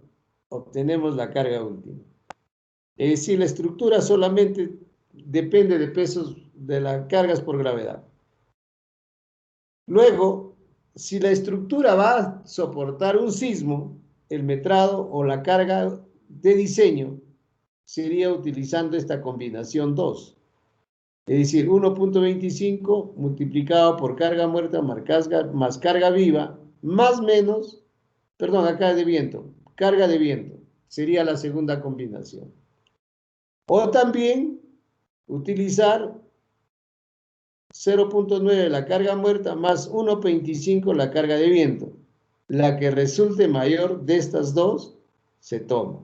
obtenemos la carga última. Es decir, la estructura solamente depende de pesos de las cargas por gravedad. Luego, si la estructura va a soportar un sismo, el metrado o la carga de diseño sería utilizando esta combinación 2. Es decir, 1.25 multiplicado por carga muerta más carga viva, más menos, perdón, acá de viento, carga de viento, sería la segunda combinación. O también utilizar 0.9 la carga muerta más 1.25 la carga de viento. La que resulte mayor de estas dos se toma.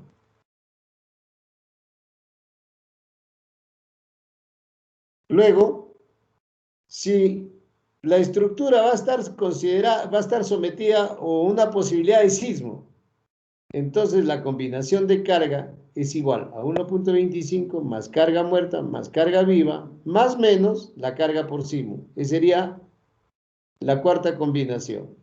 Luego, si la estructura va a estar sometida a una posibilidad de sismo, entonces la combinación de carga es igual a 1.25 más carga muerta más carga viva, más menos la carga por sismo. Esa sería la cuarta combinación.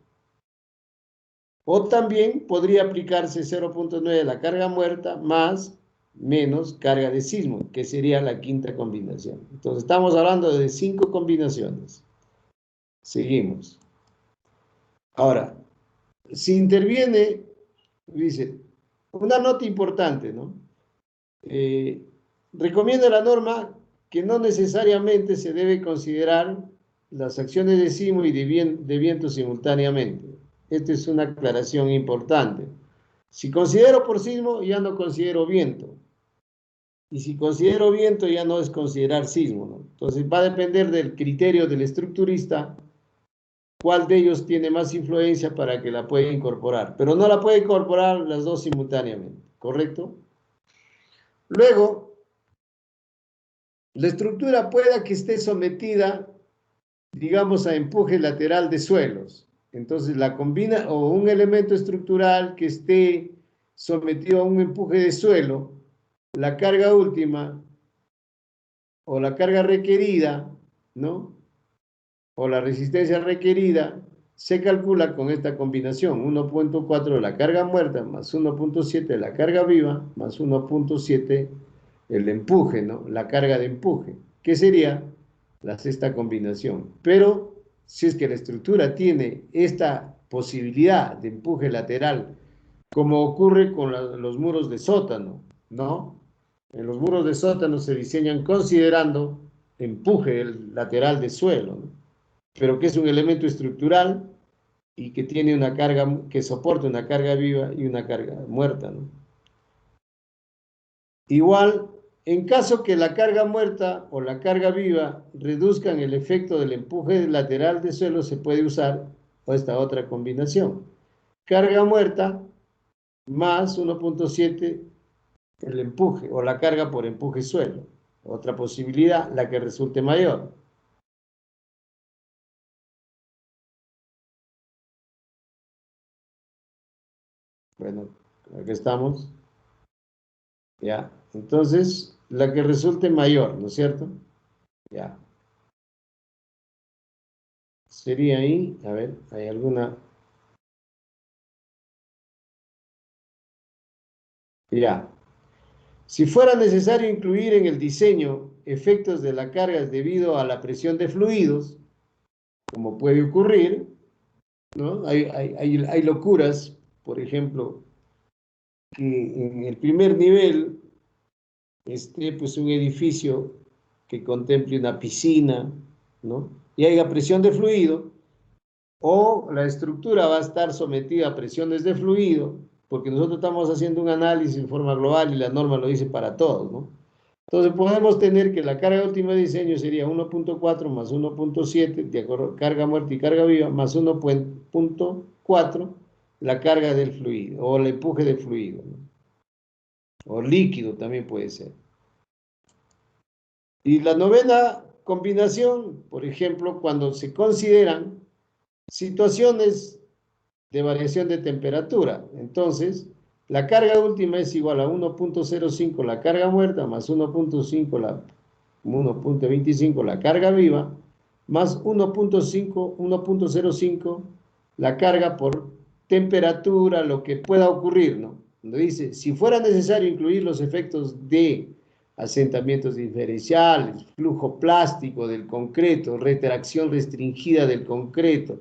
O también podría aplicarse 0.9 la carga muerta más menos carga de sismo, que sería la quinta combinación. Entonces estamos hablando de 5 combinaciones. Seguimos. Ahora, si interviene, dice, una nota importante, ¿no? Recomienda la norma que no necesariamente se debe considerar las acciones de sismo y de viento simultáneamente. Esta es una aclaración importante. Si considero por sismo, ya no considero viento. Y si considero viento, ya no es considerar sismo, ¿no? Entonces va a depender del criterio del estructurista cuál de ellos tiene más influencia para que la pueda incorporar. Pero no la puede incorporar las dos simultáneamente, ¿correcto? Luego, la estructura pueda que esté sometida, digamos, a empuje lateral de suelos. Entonces la combina, o un elemento estructural que esté sometido a un empuje de suelo, la carga última o la carga requerida, ¿no? O la resistencia requerida, se calcula con esta combinación, 1.4 de la carga muerta más 1.7 de la carga viva más 1.7 el empuje, ¿no? La carga de empuje, que sería la sexta combinación. Pero si es que la estructura tiene esta posibilidad de empuje lateral, como ocurre con los muros de sótano, ¿no? En los muros de sótano se diseñan considerando empuje lateral de suelo, ¿no? Pero que es un elemento estructural y que tiene una carga, que soporta una carga viva y una carga muerta, ¿no? Igual, en caso que la carga muerta o la carga viva reduzcan el efecto del empuje lateral de suelo, se puede usar esta otra combinación. Carga muerta más 1.7 el empuje o la carga por empuje suelo. Otra posibilidad, la que resulte mayor. Bueno, aquí estamos. Ya, entonces, la que resulte mayor, ¿no es cierto? Ya. Sería ahí, a ver, ¿hay alguna? Ya. Si fuera necesario incluir en el diseño efectos de la carga debido a la presión de fluidos, como puede ocurrir, ¿no? Hay locuras, por ejemplo, que en el primer nivel esté pues un edificio que contemple una piscina, ¿no? Y haya presión de fluido, o la estructura va a estar sometida a presiones de fluido, porque nosotros estamos haciendo un análisis en forma global y la norma lo dice para todos, ¿no? Entonces podemos tener que la carga última de diseño sería 1.4 más 1.7, de acuerdo, carga muerta y carga viva, más 1.4, la carga del fluido, o el empuje del fluido, ¿no? O líquido también puede ser. Y la novena combinación, por ejemplo, cuando se consideran situaciones de variación de temperatura. Entonces, la carga última es igual a 1.05 la carga muerta más 1.25 la carga viva más 1.05 la carga por temperatura, lo que pueda ocurrir, ¿no? Donde dice, si fuera necesario incluir los efectos de asentamientos diferenciales, flujo plástico del concreto, retracción restringida del concreto,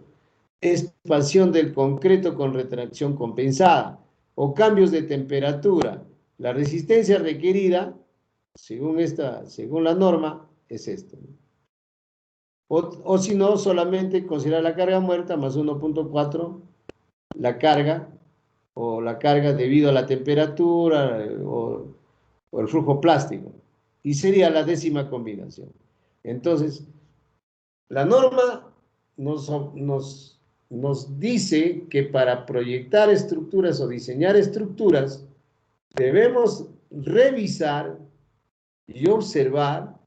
expansión del concreto con retracción compensada o cambios de temperatura. La resistencia requerida, según la norma, es esto. O si no, solamente considerar la carga muerta más 1.4, la carga, o la carga debido a la temperatura o el flujo plástico. Y sería la décima combinación. Entonces, la norma nos dice que para proyectar estructuras o diseñar estructuras debemos revisar y observar,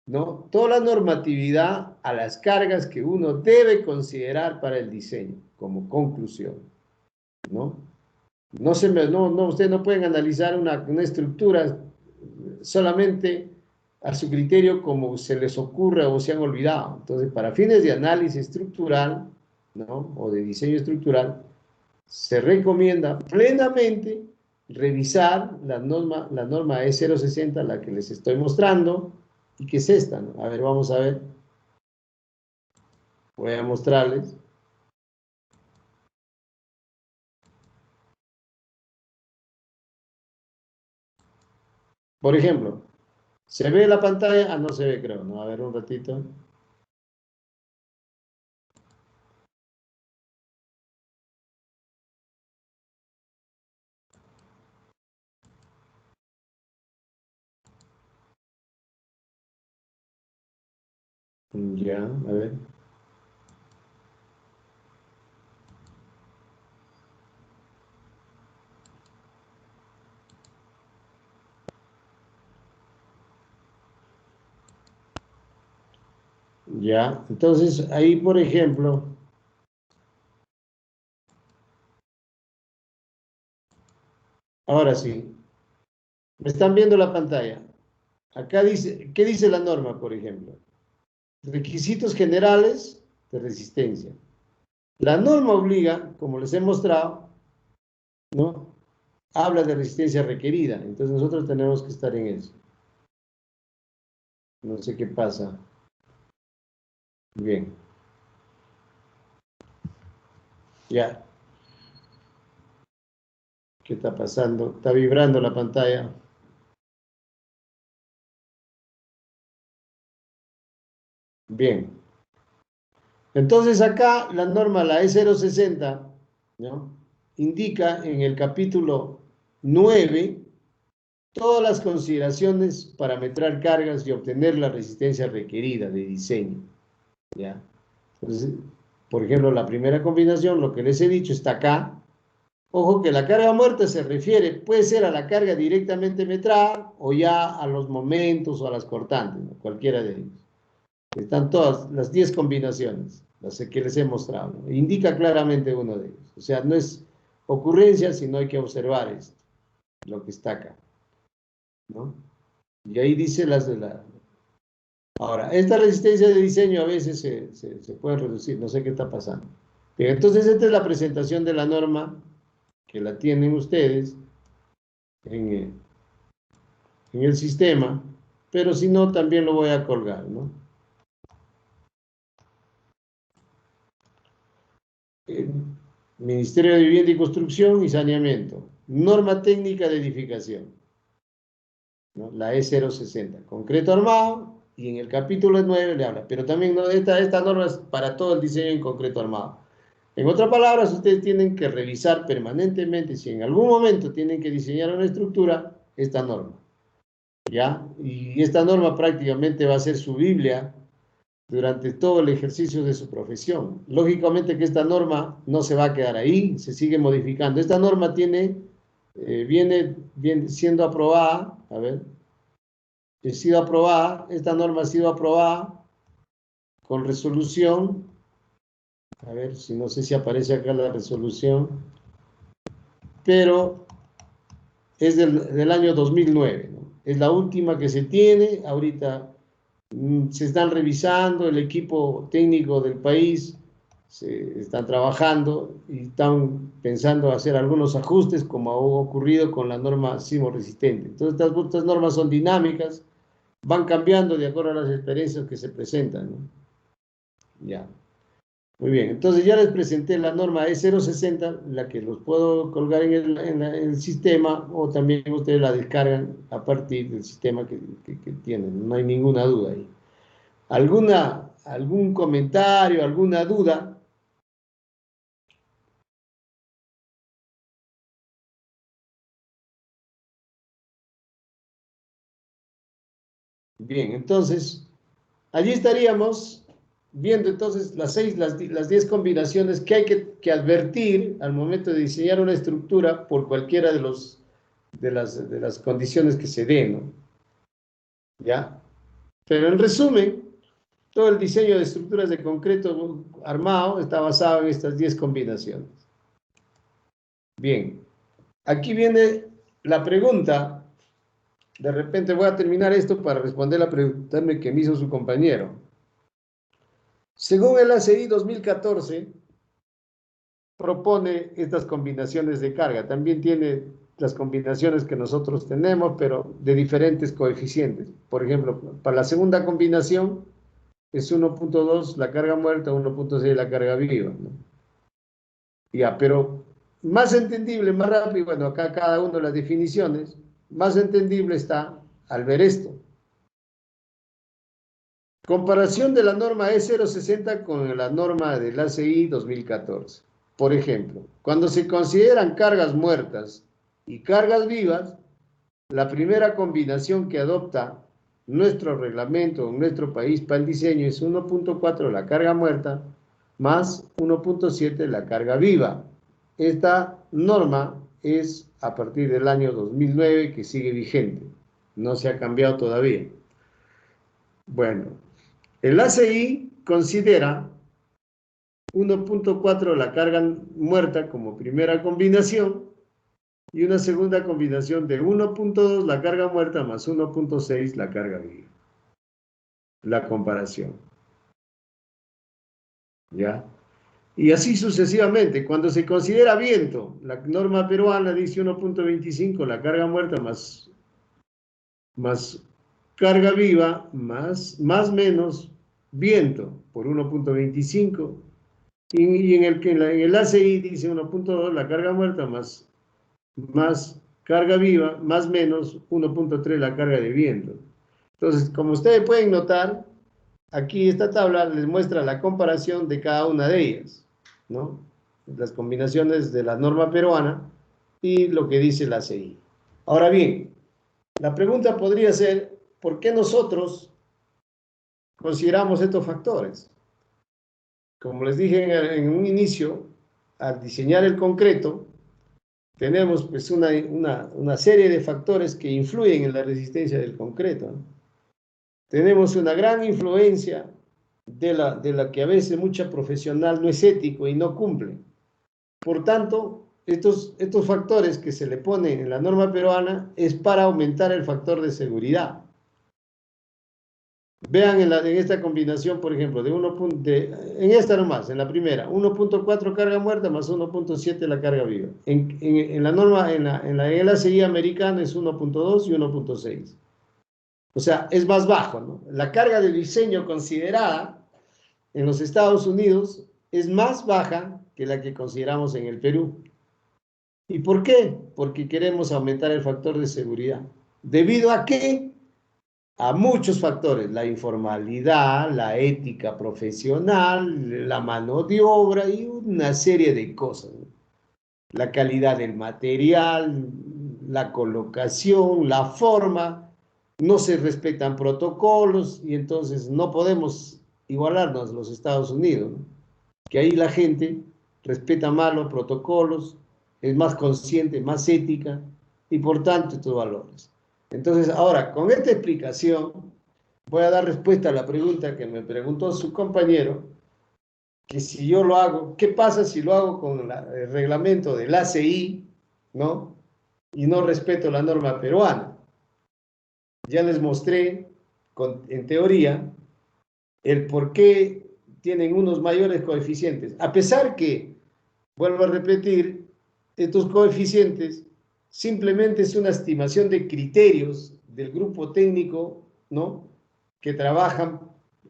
¿no?, toda la normatividad a las cargas que uno debe considerar para el diseño como conclusión, ¿no? Ustedes no pueden analizar una estructura solamente a su criterio como se les ocurre o se han olvidado. Entonces, para fines de análisis estructural, ¿no?, o de diseño estructural, se recomienda plenamente revisar la norma E060, la que les estoy mostrando, y que es esta, ¿no? A ver, vamos a ver. Voy a mostrarles. Por ejemplo, ¿se ve la pantalla? Ah, no se ve, creo, ¿no? A ver, un ratito. Ya, a ver. Ya, entonces ahí, por ejemplo, ahora sí, me están viendo la pantalla. Acá dice, ¿qué dice la norma, por ejemplo? Requisitos generales de resistencia. La norma obliga, como les he mostrado, ¿no?, habla de resistencia requerida. Entonces nosotros tenemos que estar en eso. No sé qué pasa. Bien. Ya. ¿Qué está pasando? Está vibrando la pantalla. Bien. Entonces acá la norma, la E060, ¿no?, indica en el capítulo 9 todas las consideraciones para metrar cargas y obtener la resistencia requerida de diseño, ¿ya? Entonces, por ejemplo, la primera combinación, lo que les he dicho, está acá. Ojo que la carga muerta se refiere, puede ser a la carga directamente metrada o ya a los momentos o a las cortantes, ¿no?, cualquiera de ellos. Están todas las 10 combinaciones, las que les he mostrado, ¿no? Indica claramente uno de ellos. O sea, no es ocurrencia, sino hay que observar esto, lo que está acá, ¿no? Y ahí dice las de la... Ahora, esta resistencia de diseño a veces se puede reducir, no sé qué está pasando. Bien, entonces esta es la presentación de la norma, que la tienen ustedes en el sistema, pero si no, también lo voy a colgar, ¿no? Ministerio de Vivienda y Construcción y Saneamiento. Norma técnica de edificación, ¿no? La E060. Concreto armado, y en el capítulo 9 le habla. Pero también, ¿no? Esta norma es para todo el diseño en concreto armado. En otras palabras, ustedes tienen que revisar permanentemente si en algún momento tienen que diseñar una estructura, esta norma. ¿Ya? Y esta norma prácticamente va a ser su Biblia durante todo el ejercicio de su profesión. Lógicamente que esta norma no se va a quedar ahí, se sigue modificando. Esta norma viene siendo aprobada, a ver, esta norma ha sido aprobada con resolución, a ver, si no sé si aparece acá la resolución, pero es del año 2009, ¿no? Es la última que se tiene, ahorita se están revisando, el equipo técnico del país se están trabajando y están pensando hacer algunos ajustes como ha ocurrido con la norma sismo resistente. Entonces estas normas son dinámicas, van cambiando de acuerdo a las experiencias que se presentan, ¿no? Ya. Muy bien, entonces ya les presenté la norma E060, la que los puedo colgar en el sistema, o también ustedes la descargan a partir del sistema que tienen, no hay ninguna duda ahí. ¿Algún comentario, alguna duda? Bien, entonces, allí estaríamos viendo entonces las 10 combinaciones que hay que advertir al momento de diseñar una estructura por cualquiera de las condiciones que se den, ¿no? ¿Ya? Pero en resumen, todo el diseño de estructuras de concreto armado está basado en estas 10 combinaciones. Bien, aquí viene la pregunta. De repente voy a terminar esto para responder la pregunta que me hizo su compañero. Según el ACI 2014, propone estas combinaciones de carga. También tiene las combinaciones que nosotros tenemos, pero de diferentes coeficientes. Por ejemplo, para la segunda combinación es 1.2 la carga muerta, 1.6 la carga viva, ¿no? Ya, pero más entendible, más rápido, bueno, acá cada una de las definiciones, más entendible está al ver esto. Comparación de la norma E060 con la norma del ACI 2014. Por ejemplo, cuando se consideran cargas muertas y cargas vivas, la primera combinación que adopta nuestro reglamento en nuestro país para el diseño es 1.4 la carga muerta más 1.7 la carga viva. Esta norma es a partir del año 2009 que sigue vigente, no se ha cambiado todavía. Bueno, el ACI considera 1.4 la carga muerta como primera combinación y una segunda combinación de 1.2 la carga muerta más 1.6 la carga viva. La comparación. ¿Ya? Y así sucesivamente. Cuando se considera viento, la norma peruana dice 1.25 la carga muerta más carga viva más menos viento por 1.25. Y en el ACI dice 1.2 la carga muerta más carga viva más menos 1.3 la carga de viento. Entonces, como ustedes pueden notar, aquí esta tabla les muestra la comparación de cada una de ellas, ¿no? Las combinaciones de la norma peruana y lo que dice la ACI. Ahora bien, la pregunta podría ser, ¿por qué nosotros consideramos estos factores? Como les dije en un inicio, al diseñar el concreto, tenemos pues una serie de factores que influyen en la resistencia del concreto, ¿no? Tenemos una gran influencia de la que a veces mucha profesional no es ético y no cumple. Por tanto, estos factores que se le ponen en la norma peruana es para aumentar el factor de seguridad. Vean en esta combinación, por ejemplo, en esta nomás, en la primera, 1.4 carga muerta más 1.7 la carga viva. En la norma, en el ACI americano es 1.2 y 1.6. O sea, es más bajo, ¿no? La carga de diseño considerada en los Estados Unidos es más baja que la que consideramos en el Perú. ¿Y por qué? Porque queremos aumentar el factor de seguridad. ¿Debido a qué? A muchos factores, la informalidad, la ética profesional, la mano de obra y una serie de cosas, ¿no? La calidad del material, la colocación, la forma, no se respetan protocolos y entonces no podemos igualarnos a los Estados Unidos, ¿no? Que ahí la gente respeta más los protocolos, es más consciente, más ética y por tanto estos valores. Entonces, ahora, con esta explicación, voy a dar respuesta a la pregunta que me preguntó su compañero, que si yo lo hago, ¿qué pasa si lo hago con el reglamento del ACI, ¿no? Y no respeto la norma peruana. Ya les mostré, en teoría, el por qué tienen unos mayores coeficientes. A pesar que, vuelvo a repetir, estos coeficientes simplemente es una estimación de criterios del grupo técnico, ¿no? Que trabajan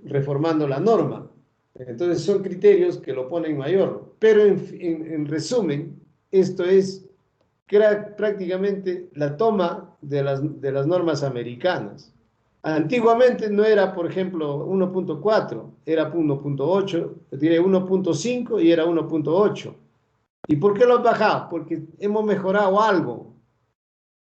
reformando la norma. Entonces son criterios que lo ponen mayor. Pero en resumen, esto es prácticamente la toma de las normas americanas. Antiguamente no era, por ejemplo, 1.4, era 1.8, diré 1.5 y era 1.8. ¿Y por qué lo han bajado? Porque hemos mejorado algo.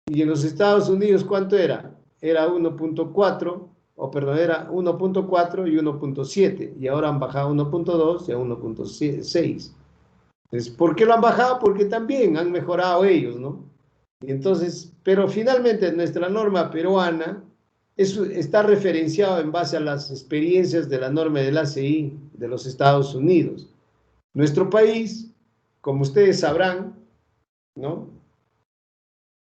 Y en los Estados Unidos, ¿cuánto era? Era 1.4, o perdón, era 1.4 y 1.7. Y ahora han bajado a 1.2 y a 1.6. Entonces, ¿por qué lo han bajado? Porque también han mejorado ellos, ¿no? Y entonces, pero finalmente nuestra norma peruana está referenciado en base a las experiencias de la norma del ACI de los Estados Unidos. Nuestro país, como ustedes sabrán, ¿no?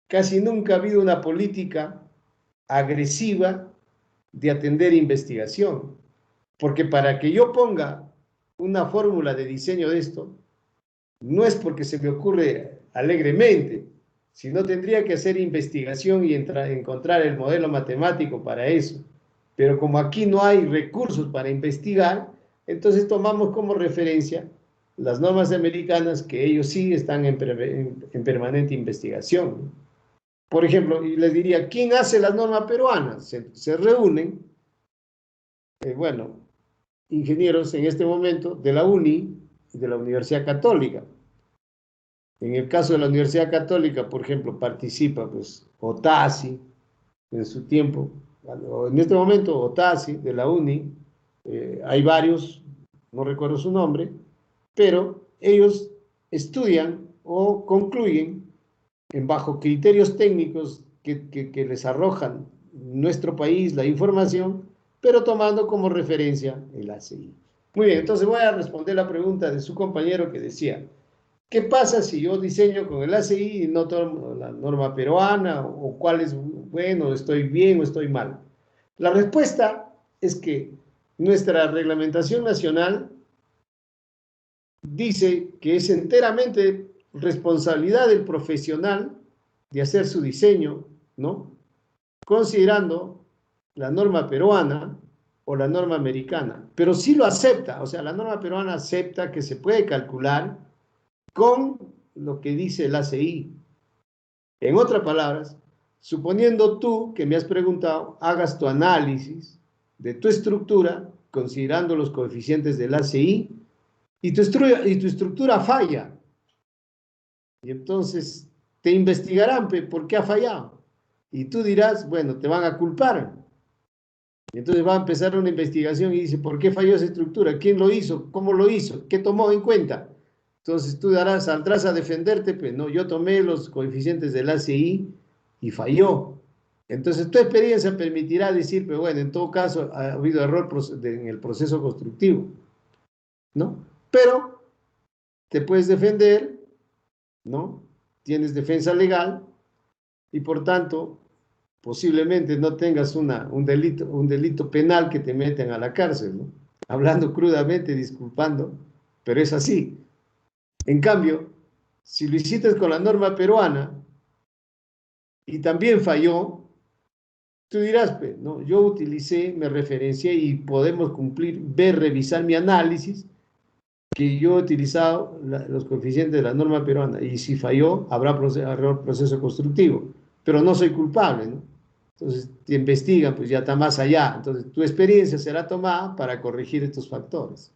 Casi nunca ha habido una política agresiva de atender investigación, porque para que yo ponga una fórmula de diseño de esto, no es porque se me ocurre alegremente, sino tendría que hacer investigación y encontrar el modelo matemático para eso. Pero como aquí no hay recursos para investigar, entonces tomamos como referencia las normas americanas que ellos sí están en permanente investigación. Por ejemplo, y les diría, ¿quién hace las normas peruanas? Se reúnen, bueno, ingenieros en este momento de la UNI y de la Universidad Católica. En el caso de la Universidad Católica, por ejemplo, participa pues Otasi en su tiempo, en este momento Otasi de la UNI, hay varios, no recuerdo su nombre, pero ellos estudian o concluyen bajo criterios técnicos que les arrojan nuestro país la información, pero tomando como referencia el ACI. Muy bien, entonces voy a responder la pregunta de su compañero que decía, ¿qué pasa si yo diseño con el ACI y no tomo la norma peruana? ¿O cuál es bueno, estoy bien o estoy mal? La respuesta es que nuestra reglamentación nacional dice que es enteramente responsabilidad del profesional de hacer su diseño, ¿no? Considerando la norma peruana o la norma americana, pero sí lo acepta, o sea, la norma peruana acepta que se puede calcular con lo que dice el ACI. En otras palabras, suponiendo tú que me has preguntado, hagas tu análisis de tu estructura, considerando los coeficientes del ACI, y tu estructura falla. Y entonces te investigarán por qué ha fallado. Y tú dirás, bueno, te van a culpar. Y entonces va a empezar una investigación y dice, ¿por qué falló esa estructura? ¿Quién lo hizo? ¿Cómo lo hizo? ¿Qué tomó en cuenta? Entonces tú saldrás a defenderte, pues no, yo tomé los coeficientes del ACI y falló. Entonces tu experiencia permitirá decir, pero bueno, en todo caso ha habido error en el proceso constructivo, ¿no? Pero te puedes defender, ¿no? Tienes defensa legal y por tanto posiblemente no tengas un delito penal que te meten a la cárcel, ¿no? Hablando crudamente, disculpando, pero es así. En cambio, si lo hiciste con la norma peruana y también falló, tú dirás, pues, no, yo utilicé, me referencié y podemos cumplir, revisar mi análisis, que yo he utilizado los coeficientes de la norma peruana y si falló, habrá proceso constructivo, pero no soy culpable, ¿no? Entonces, te investigan, pues ya está más allá. Entonces, tu experiencia será tomada para corregir estos factores.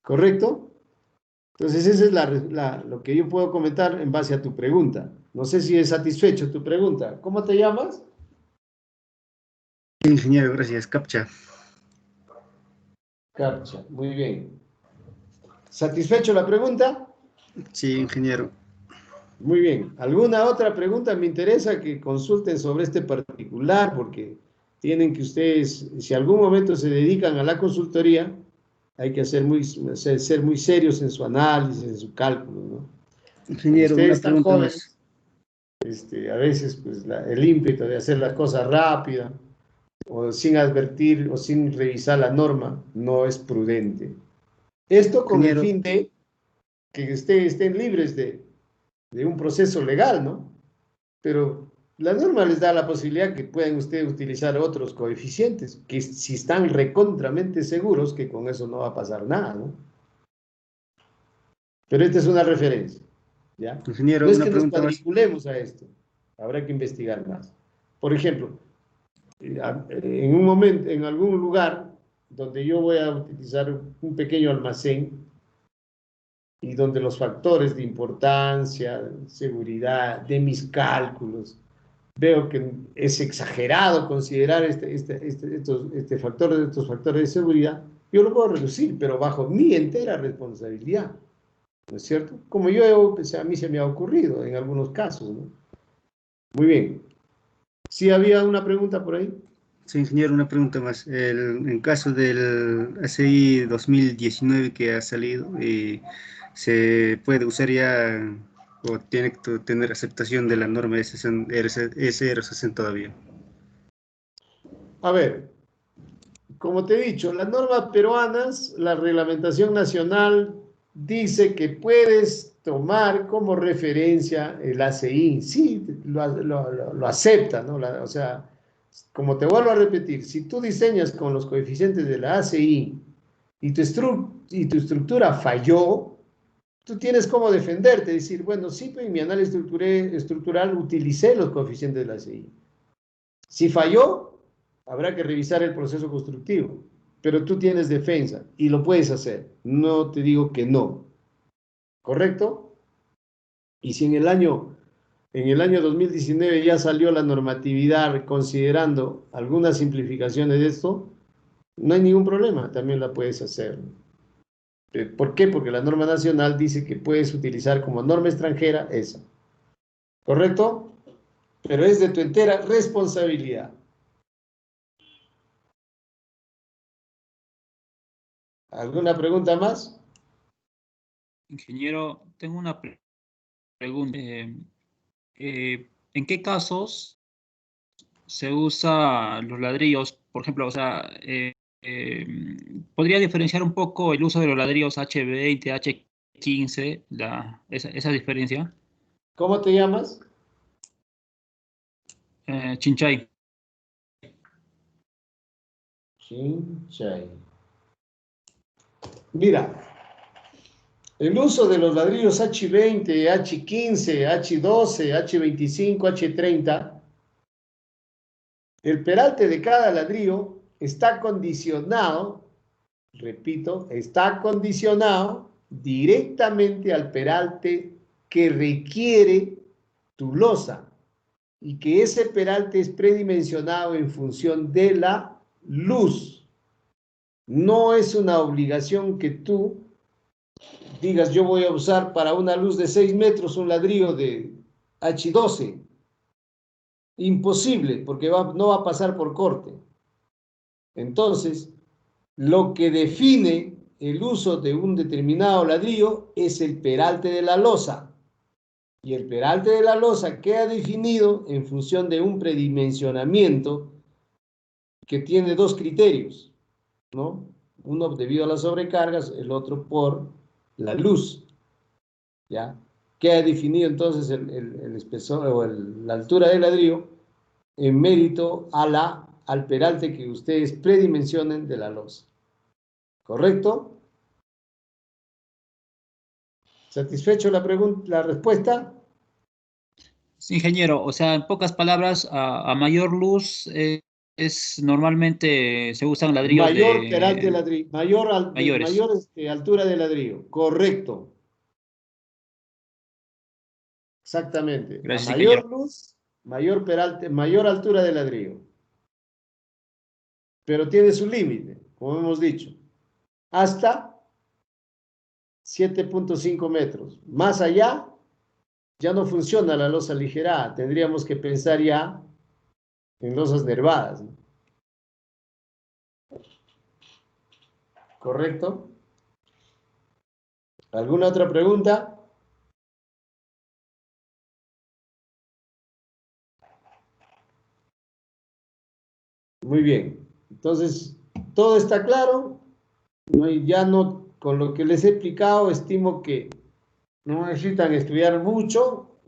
¿Correcto? Entonces, eso es lo que yo puedo comentar en base a tu pregunta. No sé si es satisfecho tu pregunta. ¿Cómo te llamas? Ingeniero, gracias. Captcha. Captcha, muy bien. ¿Satisfecho la pregunta? Sí, ingeniero. Muy bien. ¿Alguna otra pregunta? Me interesa que consulten sobre este particular porque tienen que ustedes, si algún momento se dedican a la consultoría, hay que ser muy serios en su análisis, en su cálculo, ¿no? Como Ingeniero, ustedes una están pregunta más. jóvenes, a veces pues, el ímpetu de hacer las cosas rápida o sin advertir o sin revisar la norma no es prudente. Esto con el Ingeniero, fin de que estén libres de un proceso legal, ¿no? Pero la norma les da la posibilidad que puedan ustedes utilizar otros coeficientes, que si están recontramente seguros que con eso no va a pasar nada, ¿no? Pero esta es una referencia, ¿ya? No ingeniero, es una que nos pregunta más. cuadriculemos a esto, habrá que investigar más. Por ejemplo, en un momento, en algún lugar donde yo voy a utilizar un pequeño almacén y donde los factores de importancia, seguridad, de mis cálculos, veo que es exagerado considerar estos factores de seguridad, yo lo puedo reducir, pero bajo mi entera responsabilidad, ¿no es cierto? Como a mí se me ha ocurrido en algunos casos, ¿no? Muy bien. ¿Sí había una pregunta por ahí? Sí, ingeniero, una pregunta más. En caso del ACI 2019 que ha salido, ¿se puede usar ya o tiene que tener aceptación de la norma SR60 todavía? A ver, como te he dicho, las normas peruanas, la reglamentación nacional dice que puedes tomar como referencia el ACI. Sí, lo acepta, ¿no? O sea, como te vuelvo a repetir, si tú diseñas con los coeficientes de la ACI y tu estructura falló, tú tienes como defenderte, decir, bueno, sí, pues en mi análisis estructural utilicé los coeficientes de la ACI. Si falló, habrá que revisar el proceso constructivo, pero tú tienes defensa y lo puedes hacer. No te digo que no, ¿correcto? Y si en el año 2019 ya salió la normatividad considerando algunas simplificaciones de esto, no hay ningún problema, también la puedes hacer. ¿Por qué? Porque la norma nacional dice que puedes utilizar como norma extranjera esa, ¿correcto? Pero es de tu entera responsabilidad. ¿Alguna pregunta más? Ingeniero, tengo una pregunta. ¿En qué casos se usa los ladrillos? Por ejemplo, o sea, eh, ¿podría diferenciar un poco el uso de los ladrillos H20, H15, esa diferencia? ¿Cómo te llamas? Chinchay. Chinchay. Mira, el uso de los ladrillos H20, H15, H12, H25, H30, el peralte de cada ladrillo está condicionado, repito, está condicionado directamente al peralte que requiere tu losa y que ese peralte es predimensionado en función de la luz. No es una obligación que tú digas, yo voy a usar para una luz de 6 metros un ladrillo de H12. Imposible, porque no va a pasar por corte. Entonces, lo que define el uso de un determinado ladrillo es el peralte de la losa. Y el peralte de la losa queda definido en función de un predimensionamiento que tiene dos criterios, ¿no? Uno debido a las sobrecargas, el otro por la luz, ¿ya? Queda definido entonces el espesor o la altura del ladrillo en mérito al peralte que ustedes predimensionen de la losa. ¿Correcto? ¿Satisfecho la pregunta, la respuesta? Sí, ingeniero, o sea, en pocas palabras, a mayor luz normalmente se usan ladrillos Mayor peralte de de ladrillo, mayores. mayor altura de ladrillo. Correcto. Exactamente. A Gracias, ingeniero. mayor luz, mayor peralte, mayor altura de ladrillo. Pero tiene su límite, como hemos dicho. Hasta 7.5 metros. Más allá, ya no funciona la losa aligerada. Tendríamos que pensar ya en losas nervadas, ¿no? ¿Correcto? ¿Alguna otra pregunta? Muy bien. Entonces, ¿todo está claro? No, y ya no, con lo que les he explicado, estimo que no necesitan estudiar mucho,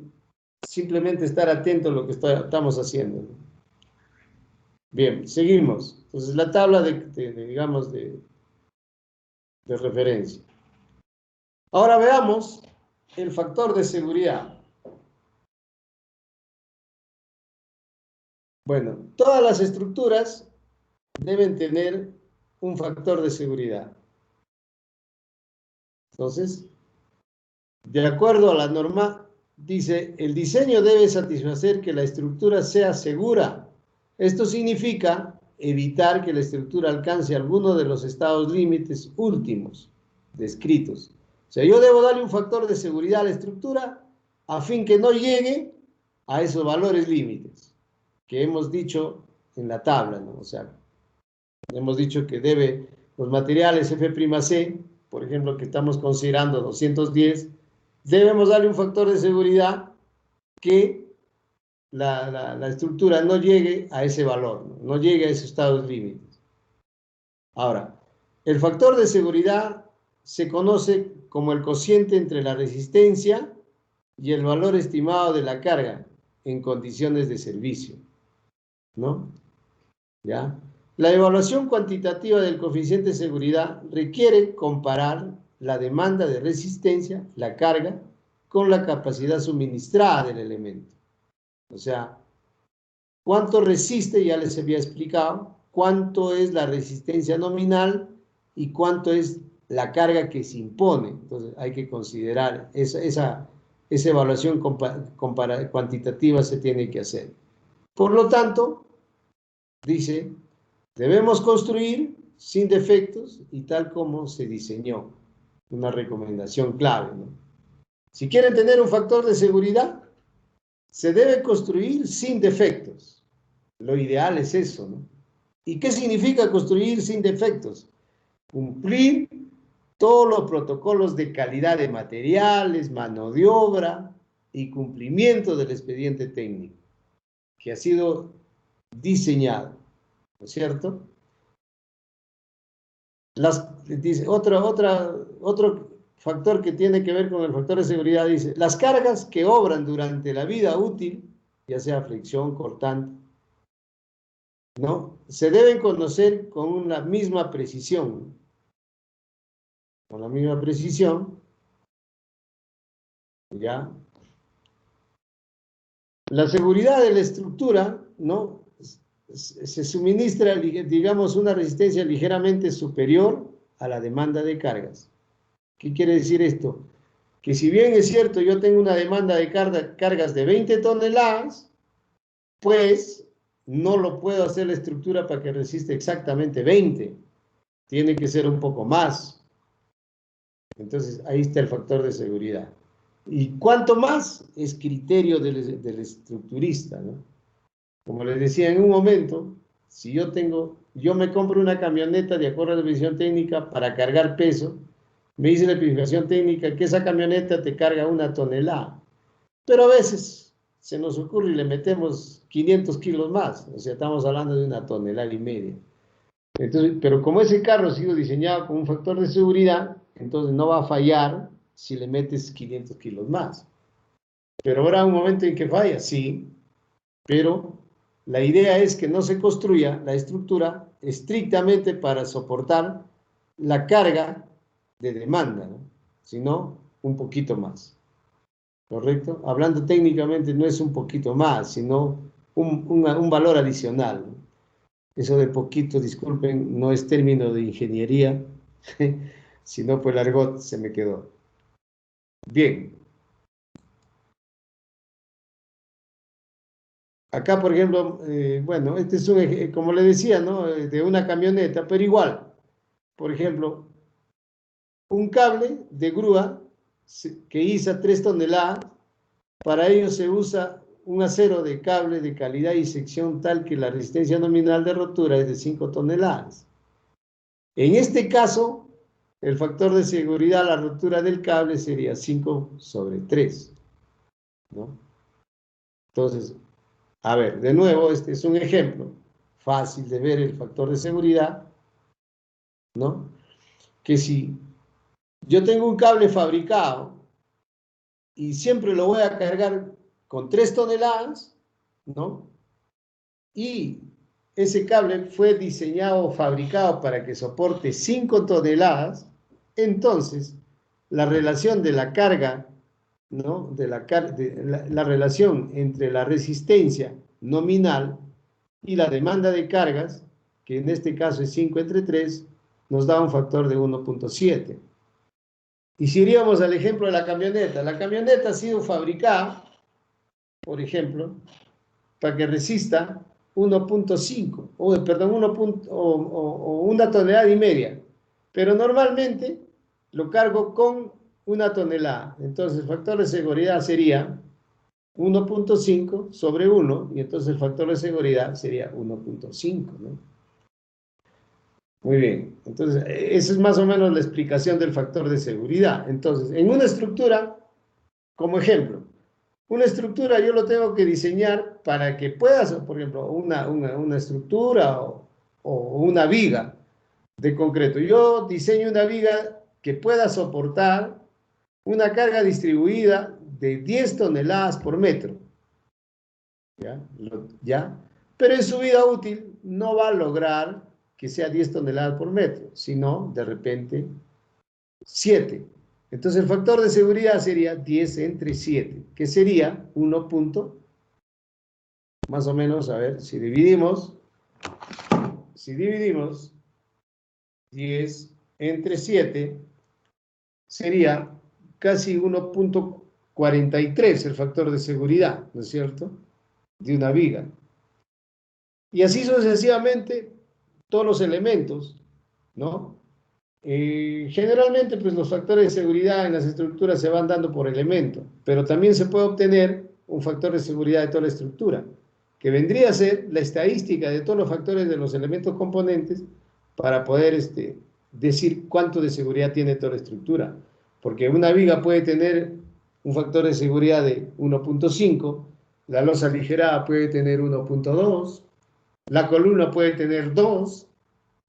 simplemente estar atentos a lo que estamos haciendo. Bien, seguimos. Entonces, la tabla digamos, de referencia. Ahora veamos el factor de seguridad. Bueno, todas las estructuras deben tener un factor de seguridad. Entonces, de acuerdo a la norma, dice, el diseño debe satisfacer que la estructura sea segura. Esto significa evitar que la estructura alcance alguno de los estados límites últimos descritos. O sea, yo debo darle un factor de seguridad a la estructura a fin que no llegue a esos valores límites que hemos dicho en la tabla, ¿no? O sea, hemos dicho que debe los materiales F'C, por ejemplo, que estamos considerando 210, debemos darle un factor de seguridad que la estructura no llegue a ese valor, no llegue a esos estados límites. Ahora, el factor de seguridad se conoce como el cociente entre la resistencia y el valor estimado de la carga en condiciones de servicio, ¿no? ¿Ya? La evaluación cuantitativa del coeficiente de seguridad requiere comparar la demanda de resistencia, la carga, con la capacidad suministrada del elemento. O sea, ¿cuánto resiste? Ya les había explicado. ¿Cuánto es la resistencia nominal? Y cuánto es la carga que se impone. Entonces, hay que considerar esa evaluación cuantitativa se tiene que hacer. Por lo tanto, dice, debemos construir sin defectos y tal como se diseñó. Una recomendación clave, ¿no? Si quieren tener un factor de seguridad, se debe construir sin defectos. Lo ideal es eso, ¿no? ¿Y qué significa construir sin defectos? Cumplir todos los protocolos de calidad de materiales, mano de obra y cumplimiento del expediente técnico que ha sido diseñado, ¿no es cierto? Dice, otro factor que tiene que ver con el factor de seguridad, dice, las cargas que obran durante la vida útil, ya sea flexión, cortante, ¿no? Se deben conocer con la misma precisión. Con la misma precisión, ¿ya? La seguridad de la estructura, ¿no? Se suministra, digamos, una resistencia ligeramente superior a la demanda de cargas. ¿Qué quiere decir esto? Que si bien es cierto, yo tengo una demanda de cargas de 20 toneladas, pues no lo puedo hacer la estructura para que resista exactamente 20. Tiene que ser un poco más. Entonces, ahí está el factor de seguridad. Y cuánto más es criterio del estructurista, ¿no? Como les decía en un momento, si yo me compro una camioneta de acuerdo a la especificación técnica para cargar peso, me dice la especificación técnica que esa camioneta te carga 1 tonelada. Pero a veces se nos ocurre y le metemos 500 kilos más. O sea, estamos hablando de 1,5 toneladas. Entonces, pero como ese carro ha sido diseñado con un factor de seguridad, entonces no va a fallar si le metes 500 kilos más. Pero habrá un momento en que falla, sí, pero la idea es que no se construya la estructura estrictamente para soportar la carga de demanda, ¿no? Sino un poquito más. ¿Correcto? Hablando técnicamente no es un poquito más, sino un valor adicional, ¿no? Eso de poquito, disculpen, no es término de ingeniería, sino por el argot se me quedó. Bien. Acá, por ejemplo, bueno, este es como le decía, ¿no? De una camioneta, pero igual. Por ejemplo, un cable de grúa que isa 3 toneladas, para ello se usa un acero de cable de calidad y sección tal que la resistencia nominal de rotura es de 5 toneladas. En este caso, el factor de seguridad a la rotura del cable sería 5/3, ¿no? Entonces, a ver, de nuevo, este es un ejemplo fácil de ver el factor de seguridad, ¿no? Que si yo tengo un cable fabricado y siempre lo voy a cargar con 3 toneladas, ¿no? Y ese cable fue diseñado o fabricado para que soporte 5 toneladas, entonces la relación de la carga, ¿no? La relación entre la resistencia nominal y la demanda de cargas, que en este caso es 5/3, nos da un factor de 1.7. Y si iríamos al ejemplo de la camioneta ha sido fabricada, por ejemplo, para que resista 1.5, perdón, 1 tonelada y media. Pero normalmente lo cargo con 1 tonelada. Entonces el factor de seguridad sería 1.5/1, y entonces el factor de seguridad sería 1.5, ¿no? Muy bien, entonces esa es más o menos la explicación del factor de seguridad. Entonces, en una estructura, como ejemplo, una estructura yo lo tengo que diseñar para que puedas, por ejemplo, una estructura o una viga de concreto. Yo diseño una viga que pueda soportar una carga distribuida de 10 toneladas por metro. ¿Ya? Pero en su vida útil no va a lograr que sea 10 toneladas por metro, sino de repente 7. Entonces el factor de seguridad sería 10/7, que sería 1 punto, más o menos, a ver, si dividimos 10/7, sería casi 1.43 el factor de seguridad, ¿no es cierto?, de una viga. Y así sucesivamente todos los elementos, ¿no? Generalmente, pues los factores de seguridad en las estructuras se van dando por elemento, pero también se puede obtener un factor de seguridad de toda la estructura, que vendría a ser la estadística de todos los factores de los elementos componentes para poder decir cuánto de seguridad tiene toda la estructura. Porque una viga puede tener un factor de seguridad de 1.5, la losa aligerada puede tener 1.2, la columna puede tener 2.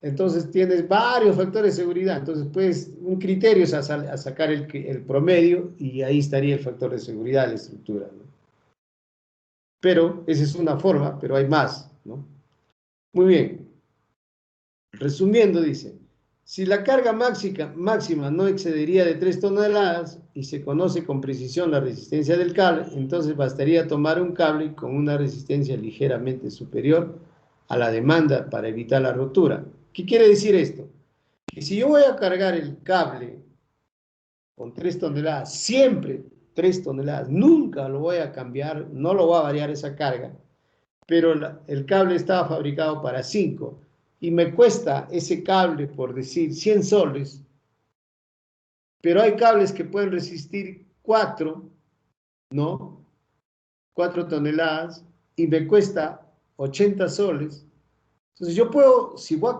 Entonces tienes varios factores de seguridad. Entonces, pues, un criterio es a sacar el promedio, y ahí estaría el factor de seguridad de la estructura, ¿no? Pero esa es una forma, pero hay más, ¿no? Muy bien. Resumiendo, dice, si la carga máxima no excedería de 3 toneladas y se conoce con precisión la resistencia del cable, entonces bastaría tomar un cable con una resistencia ligeramente superior a la demanda para evitar la rotura. ¿Qué quiere decir esto? Que si yo voy a cargar el cable con 3 toneladas, siempre 3 toneladas, nunca lo voy a cambiar, no lo voy a variar esa carga, pero el cable estaba fabricado para 5 y me cuesta ese cable, por decir, 100 soles, pero hay cables que pueden resistir 4, ¿no? 4 toneladas y me cuesta 80 soles. Entonces yo puedo, si voy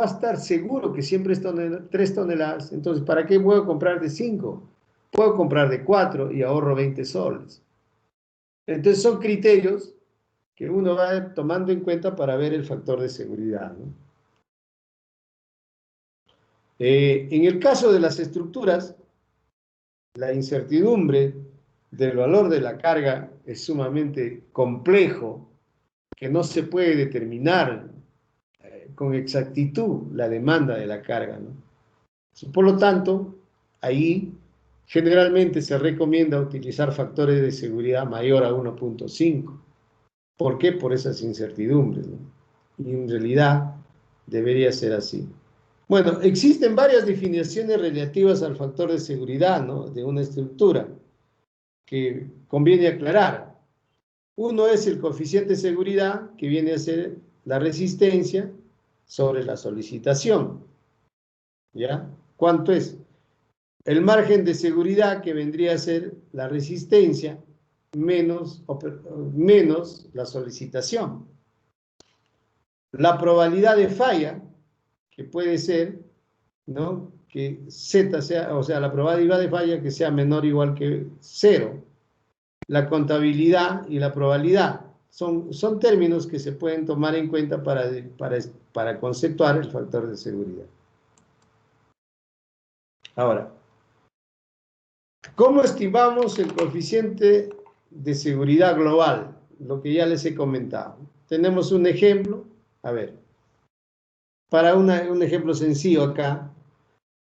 a estar seguro que siempre es 3 toneladas, entonces ¿para qué puedo comprar de 5? Puedo comprar de 4 y ahorro 20 soles. Entonces son criterios que uno va tomando en cuenta para ver el factor de seguridad, ¿no? En el caso de las estructuras, la incertidumbre del valor de la carga es sumamente complejo, que no se puede determinar con exactitud la demanda de la carga, ¿no? Por lo tanto, ahí generalmente se recomienda utilizar factores de seguridad mayor a 1.5. ¿Por qué? Por esas incertidumbres, ¿no? Y en realidad debería ser así. Bueno, existen varias definiciones relativas al factor de seguridad, ¿no?, de una estructura que conviene aclarar. Uno es el coeficiente de seguridad, que viene a ser la resistencia sobre la solicitación. ¿Ya? ¿Cuánto es? El margen de seguridad, que vendría a ser la resistencia menos la solicitación. La probabilidad de falla, que puede ser, ¿no?, que Z sea, o sea, la probabilidad de falla que sea menor o igual que 0. La contabilidad y la probabilidad son términos que se pueden tomar en cuenta para conceptuar el factor de seguridad. Ahora, ¿cómo estimamos el coeficiente de seguridad global? Lo que ya les he comentado. Tenemos un ejemplo. A ver, para un ejemplo sencillo acá,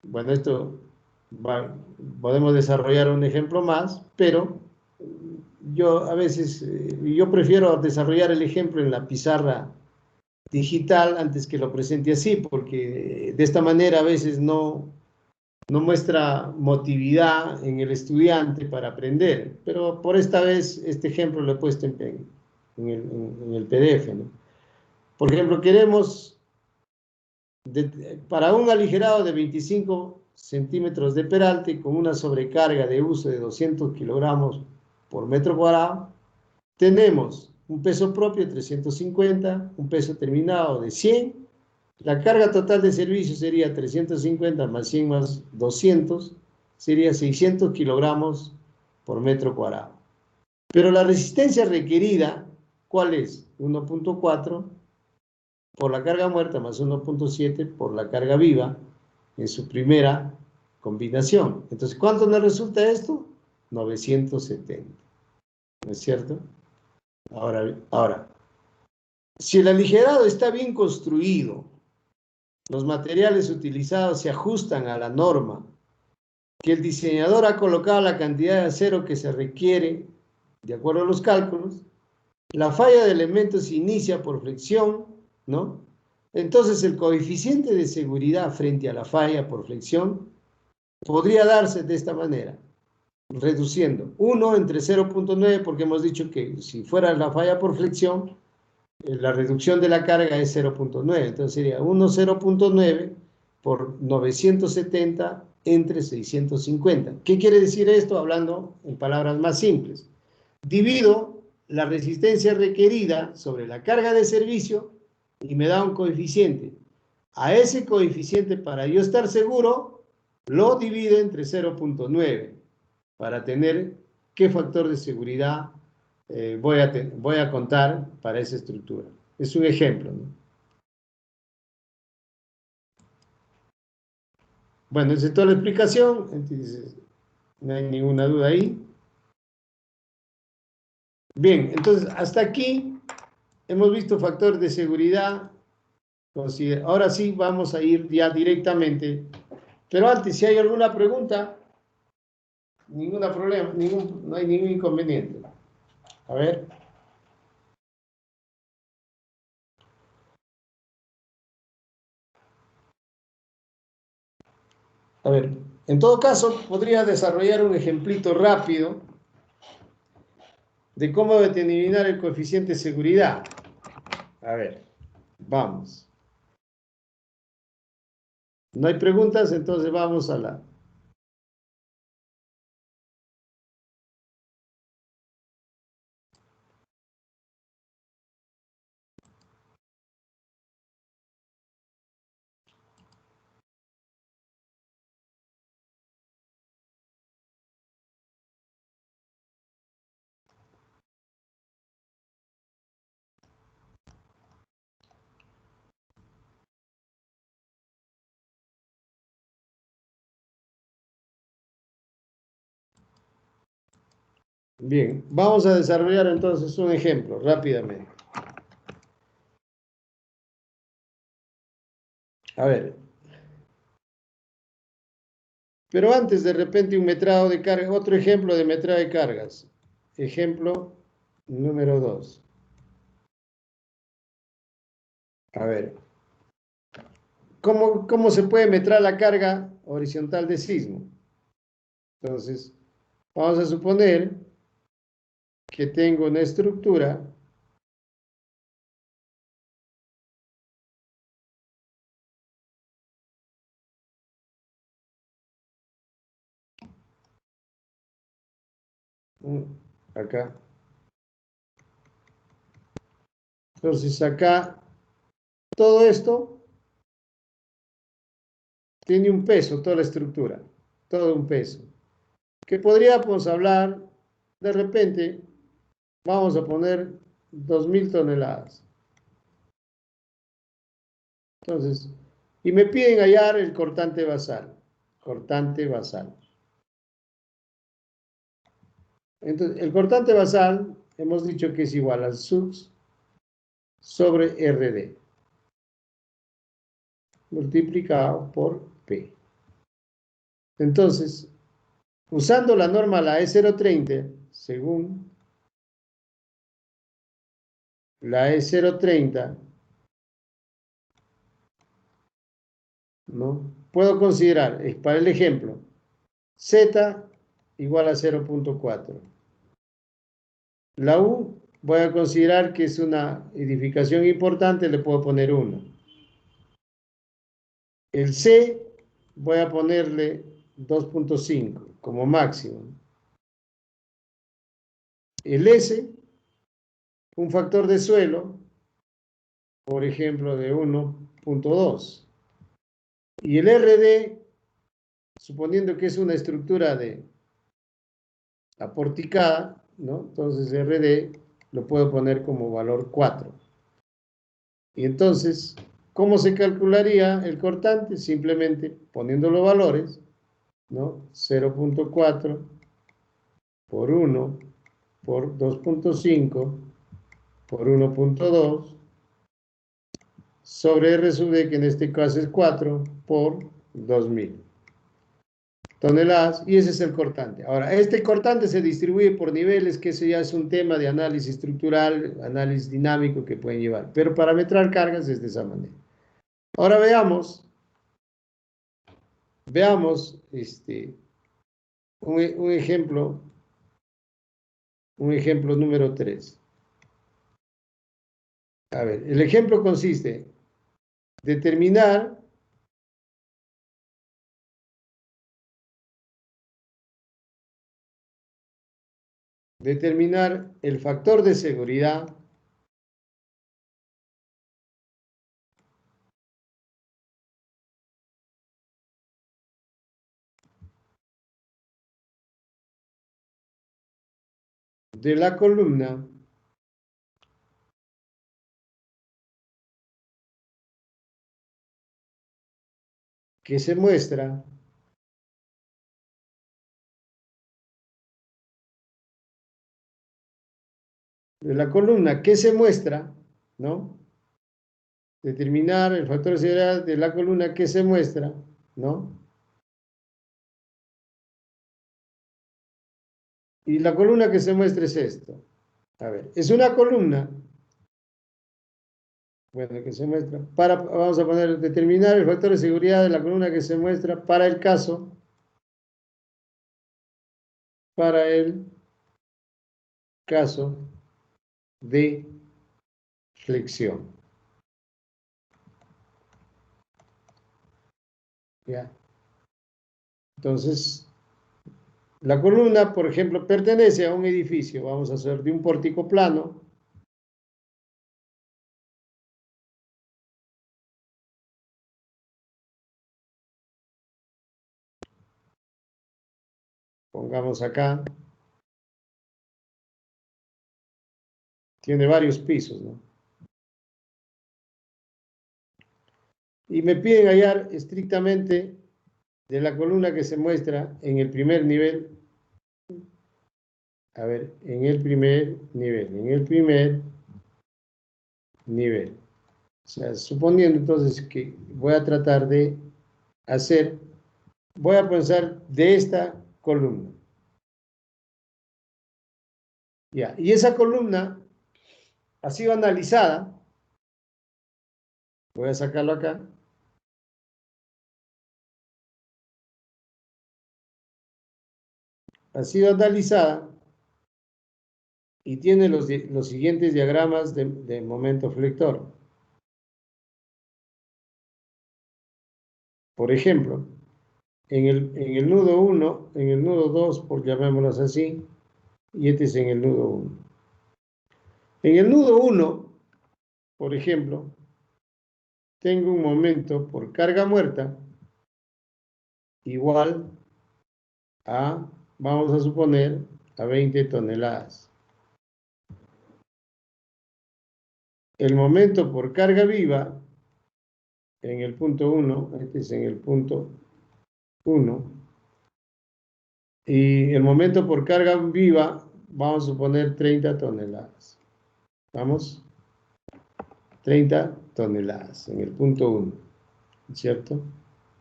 bueno, podemos desarrollar un ejemplo más, pero yo a veces, yo prefiero desarrollar el ejemplo en la pizarra digital antes que lo presente así, porque de esta manera a veces no muestra motividad en el estudiante para aprender, pero por esta vez este ejemplo lo he puesto en el PDF, ¿no? Por ejemplo, queremos, para un aligerado de 25 centímetros de peralte con una sobrecarga de uso de 200 kilogramos por metro cuadrado, tenemos un peso propio de 350, un peso terminado de 100, la carga total de servicio sería 350 más 100 más 200, sería 600 kilogramos por metro cuadrado. Pero la resistencia requerida, ¿cuál es? 1.4 por la carga muerta más 1.7 por la carga viva en su primera combinación. Entonces, ¿cuánto nos resulta esto? 970. ¿No es cierto? Ahora, si el aligerado está bien construido, los materiales utilizados se ajustan a la norma, que el diseñador ha colocado la cantidad de acero que se requiere de acuerdo a los cálculos, la falla de elementos se inicia por flexión, ¿no? Entonces el coeficiente de seguridad frente a la falla por flexión podría darse de esta manera, reduciendo 1 entre 0.9, porque hemos dicho que si fuera la falla por flexión, la reducción de la carga es 0.9, entonces sería 0.9 por 970 entre 650. ¿Qué quiere decir esto? Hablando en palabras más simples. Divido la resistencia requerida sobre la carga de servicio y me da un coeficiente. A ese coeficiente, para yo estar seguro, lo divido entre 0.9 para tener qué factor de seguridad voy a contar para esa estructura. Es un ejemplo, ¿no? Bueno, esa es toda la explicación. Entonces, no hay ninguna duda ahí. Bien, entonces hasta aquí hemos visto factores de seguridad. Ahora sí vamos a ir ya directamente. Pero antes, si hay alguna pregunta, ningún problema, no hay ningún inconveniente. A ver. A ver, en todo caso, podría desarrollar un ejemplito rápido de cómo determinar el coeficiente de seguridad. A ver, vamos. ¿No hay preguntas? Entonces vamos a la... Bien, vamos a desarrollar entonces un ejemplo rápidamente. A ver. Pero antes, de repente, un metrado de carga, otro ejemplo de metrado de cargas. Ejemplo número 2. A ver, ¿cómo se puede metrar la carga horizontal de sismo? Entonces, vamos a suponer que tengo una estructura acá. Entonces, acá, todo esto tiene un peso, toda la estructura, todo un peso. Que podríamos hablar, de repente, vamos a poner 2000 toneladas. Entonces, y me piden hallar el cortante basal. Cortante basal. Entonces, el cortante basal, hemos dicho que es igual al SUX sobre RD, multiplicado por P. Entonces, usando la norma la E030, según la E030, ¿no? Puedo considerar, para el ejemplo, Z igual a 0.4. La U voy a considerar que es una edificación importante, le puedo poner 1. El C voy a ponerle 2.5 como máximo. El S, un factor de suelo, por ejemplo, de 1.2. Y el RD, suponiendo que es una estructura de aporticada, ¿no? Entonces RD lo puedo poner como valor 4. Y entonces, ¿cómo se calcularía el cortante? Simplemente poniendo los valores, ¿no? 0.4 por 1 por 2.5 por 1.2 sobre R sub D, que en este caso es 4 por 2000 toneladas, y ese es el cortante. Ahora, este cortante se distribuye por niveles, que eso ya es un tema de análisis estructural, análisis dinámico que pueden llevar, pero para metrar cargas es de esa manera. Ahora veamos un ejemplo número 3. A ver, el ejemplo consiste en determinar el factor de seguridad de la columna que se muestra ¿no? Determinar el factor de seguridad de la columna que se muestra, ¿no? Y la columna que se muestra es esto. A ver, es una columna, bueno, que se muestra, vamos a poner, determinar el factor de seguridad de la columna que se muestra para el caso de flexión. ¿Ya? Entonces, la columna, por ejemplo, pertenece a un edificio, vamos a hacer de un pórtico plano. Pongamos acá. Tiene varios pisos, ¿no? Y me piden hallar estrictamente de la columna que se muestra en el primer nivel. A ver, en el primer nivel. O sea, suponiendo entonces que voy a tratar de hacer voy a pensar de esta columna. Ya, y esa columna ha sido analizada. Voy a sacarlo acá. Ha sido analizada y tiene los siguientes diagramas de momento flector. Por ejemplo, en el nudo 1, en el nudo 2, por llamémoslos así, y este es en el nudo 1. En el nudo 1, por ejemplo, tengo un momento por carga muerta igual a, vamos a suponer, a 20 toneladas. El momento por carga viva, en el punto 1, este es en el punto 1, y el momento por carga viva, vamos a suponer 30 toneladas. Vamos, 30 toneladas en el punto 1, ¿cierto?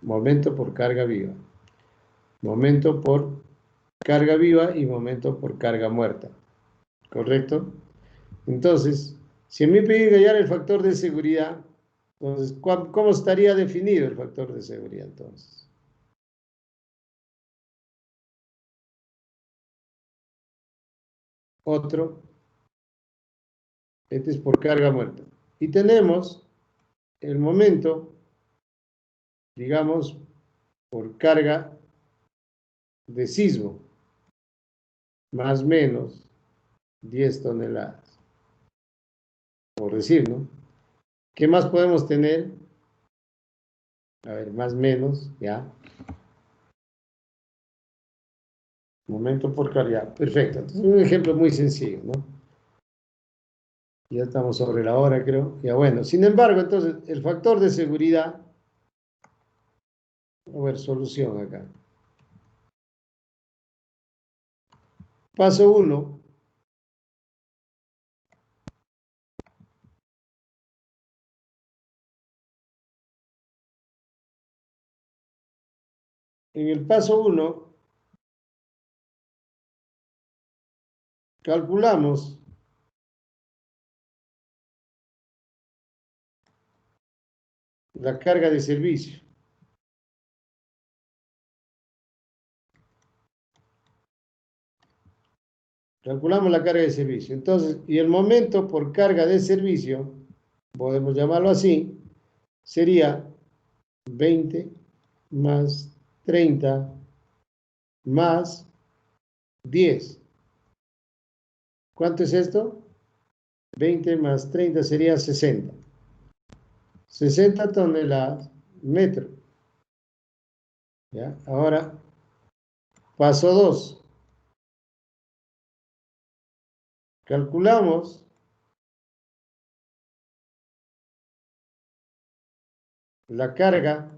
Momento por carga viva. Momento por carga viva y momento por carga muerta. ¿Correcto? Entonces, si a mí me pide hallar el factor de seguridad, entonces, ¿cómo estaría definido el factor de seguridad entonces? Otro, este es por carga muerta. Y tenemos el momento, digamos, por carga de sismo, más o menos 10 toneladas, por decir, ¿no? ¿Qué más podemos tener? A ver, más o menos, ya. Momento por carga, perfecto. Entonces, un ejemplo muy sencillo, ¿no? Ya estamos sobre la hora, creo. Ya bueno, sin embargo, entonces, el factor de seguridad, a ver, solución acá. Paso 1. En el paso 1, calculamos la carga de servicio. Calculamos la carga de servicio. Entonces, y el momento por carga de servicio, podemos llamarlo así, sería 20 más 30 más 10. ¿Cuánto es esto? 20 más 30 sería 60. 60 toneladas metro. ¿Ya? Ahora, paso 2. Calculamos la carga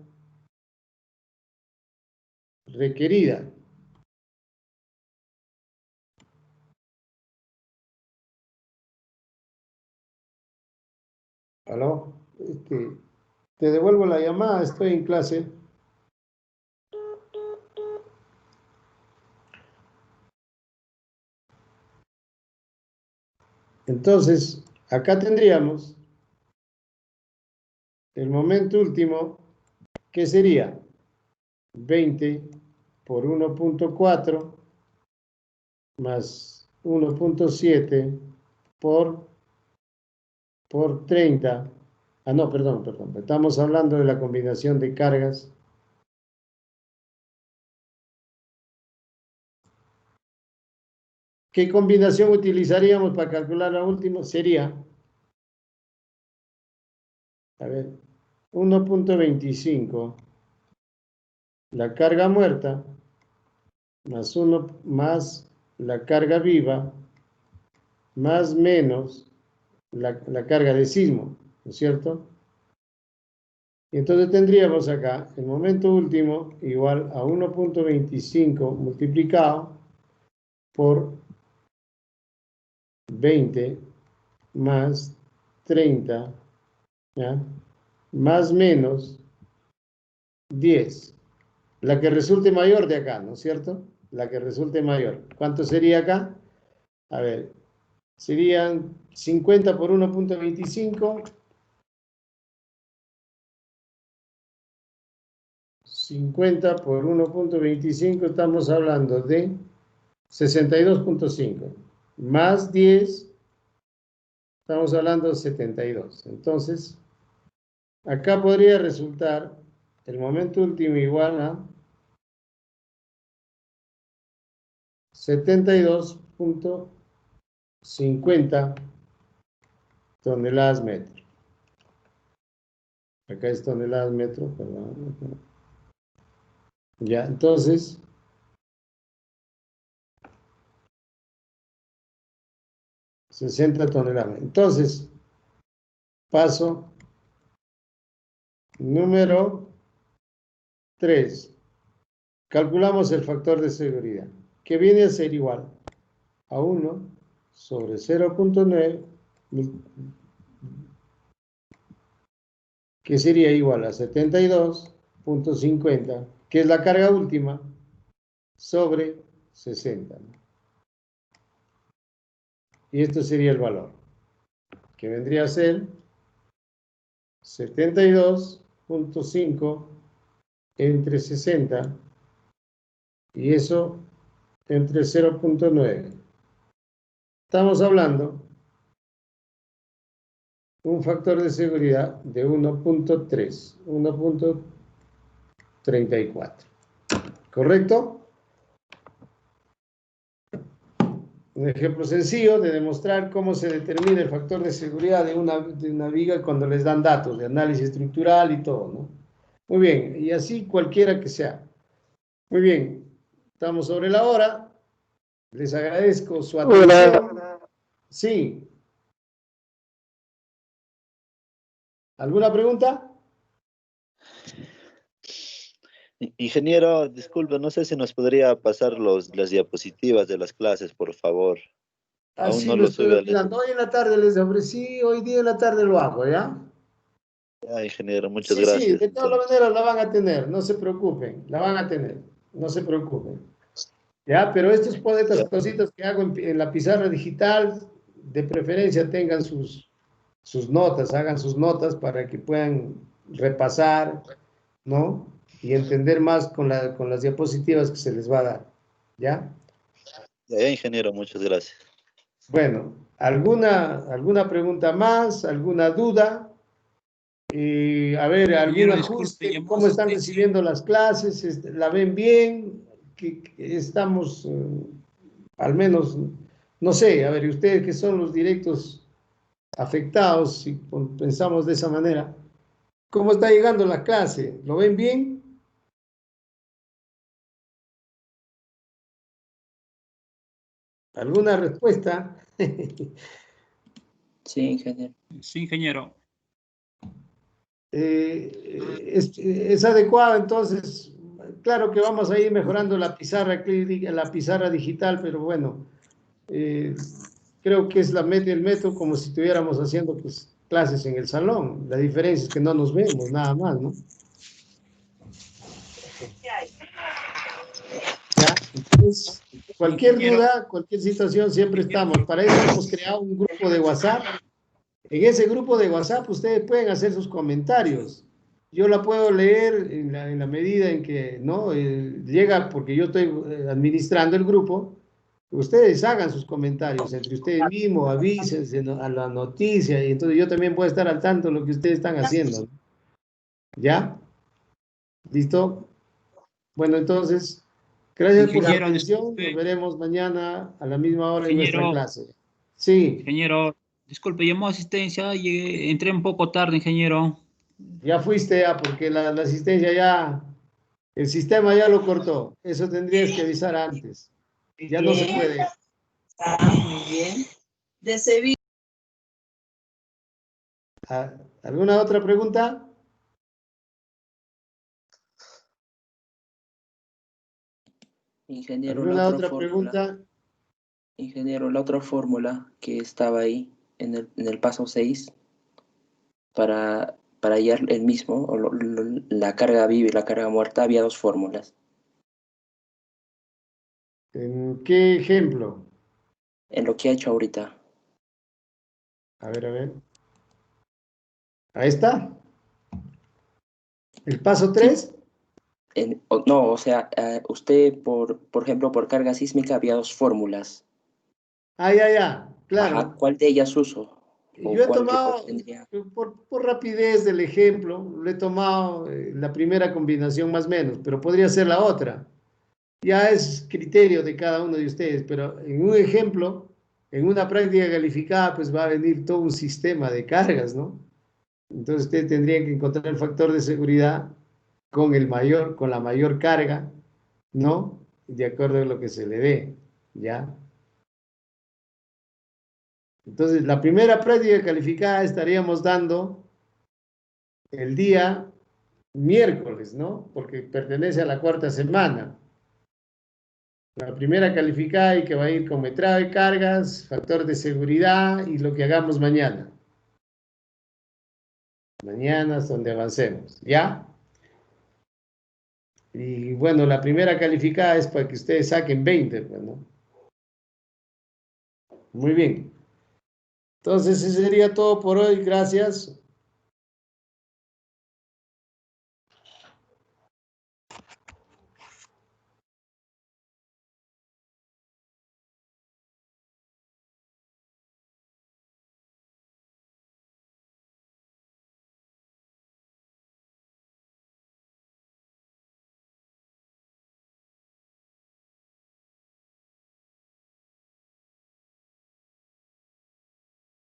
requerida. ¿Aló? Te devuelvo la llamada, estoy en clase. Entonces, acá tendríamos el momento último, que sería 20 por 1.4 más 1.7 por 30. Ah, no, perdón. Estamos hablando de la combinación de cargas. ¿Qué combinación utilizaríamos para calcular la última? Sería, a ver, 1.25, la carga muerta, más 1 más la carga viva, más menos la carga de sismo, ¿no es cierto? Y entonces tendríamos acá el momento último igual a 1.25 multiplicado por 20 más 30, ¿ya? Más menos 10. La que resulte mayor de acá, ¿no es cierto? La que resulte mayor. ¿Cuánto sería acá? A ver, serían 50 por 1.25. 50 por 1.25, estamos hablando de 62.5. Más 10, estamos hablando de 72. Entonces, acá podría resultar el momento último igual a 72.50 toneladas metro. Acá es toneladas metro, perdón. Ya, entonces, $60 toneladas. Entonces, paso número 3. Calculamos el factor de seguridad, que viene a ser igual a 1 sobre 0.9, que sería igual a 72.50, que es la carga última, sobre 60. Y esto sería el valor, que vendría a ser 72.5 entre 60, y eso entre 0.9. Estamos hablando un factor de seguridad de 1.3, 1.34. ¿Correcto? Un ejemplo sencillo de demostrar cómo se determina el factor de seguridad de una viga cuando les dan datos de análisis estructural y todo, ¿no? Muy bien, y así cualquiera que sea. Muy bien, estamos sobre la hora. Les agradezco su atención. Sí. ¿Alguna pregunta? Ingeniero, disculpe, no sé si nos podría pasar las diapositivas de las clases, por favor. Aún Así no lo lo estoy sube al... olvidando. Hoy en la tarde les ofrecí, hoy día en la tarde lo hago, ¿ya? Ah, ingeniero, muchas Sí, sí, gracias. de todas Entonces, maneras la van a tener, no se preocupen, la van a tener, no se preocupen. Ya, pero estas ya, cositas que hago en la pizarra digital, de preferencia tengan sus notas, hagan sus notas para que puedan repasar, ¿no? Y entender más con las diapositivas que se les va a dar, ¿ya? ya, ingeniero, muchas gracias. Bueno, ¿alguna pregunta más? ¿Alguna duda? A ver, algún Ingeniero, disculpe, ajuste, llamó ¿cómo están asistencia. recibiendo las clases? ¿La ven bien? Que estamos, al menos, no sé, a ver, ustedes que son los directos afectados, si pensamos de esa manera, ¿cómo está llegando la clase? ¿Lo ven bien? ¿Alguna respuesta? Sí, ingeniero. Sí, ingeniero. Es adecuado, entonces, claro que vamos a ir mejorando la pizarra clínica, la pizarra digital, pero bueno, creo que es el método como si estuviéramos haciendo pues, clases en el salón. La diferencia es que no nos vemos, nada más, ¿no? Ya, entonces, cualquier Ingeniero, duda, cualquier situación, siempre estamos. Para eso hemos creado un grupo de WhatsApp. En ese grupo de WhatsApp ustedes pueden hacer sus comentarios. Yo la puedo leer en la medida en que no llega, porque yo estoy administrando el grupo. Ustedes hagan sus comentarios entre ustedes mismos, avísense a la noticia, y entonces yo también puedo estar al tanto de lo que ustedes están haciendo. ¿Ya? ¿Listo? Bueno, entonces, gracias por su ingeniero, atención. Nos disculpe. veremos mañana a la misma hora en nuestra Ingeniero, clase. Sí, ingeniero, disculpe, llamó asistencia, entré un poco tarde, ingeniero. ya fuiste ya, porque la asistencia ya, el sistema ya lo cortó. Eso tendrías que avisar antes. Muy Ya no se bien, puede. muy bien. De Sevilla. ¿Alguna otra pregunta? Ingeniero, la ¿Alguna otra otra fórmula. pregunta? Ingeniero, la otra fórmula que estaba ahí en el paso 6 para para hallar el mismo, o la carga viva y la carga muerta, había dos fórmulas. ¿En qué ejemplo? En lo que ha hecho ahorita. A ver, a ver. Ahí está. El paso 3. No, o sea, usted, por ejemplo, por carga sísmica había dos fórmulas. Ah, ya, Ajá, claro. ¿cuál de ellas uso? Y ¿O yo he cuál tomado, tendría? por rapidez del ejemplo, lo he tomado la primera combinación más o menos, pero podría ser la otra. Ya es criterio de cada uno de ustedes, pero en un ejemplo, en una práctica calificada, pues va a venir todo un sistema de cargas, ¿no? Entonces ustedes tendrían que encontrar el factor de seguridad con la mayor carga, ¿no? De acuerdo a lo que se le dé, ¿ya? Entonces, la primera práctica calificada estaríamos dando el día miércoles, ¿no? Porque pertenece a la cuarta semana. La primera calificada y que va a ir con metrado de cargas, factor de seguridad y lo que hagamos mañana. Mañana es donde avancemos, ¿ya? Y bueno, la primera calificada es para que ustedes saquen 20, pues, ¿no? Muy bien. Entonces, eso sería todo por hoy. Gracias.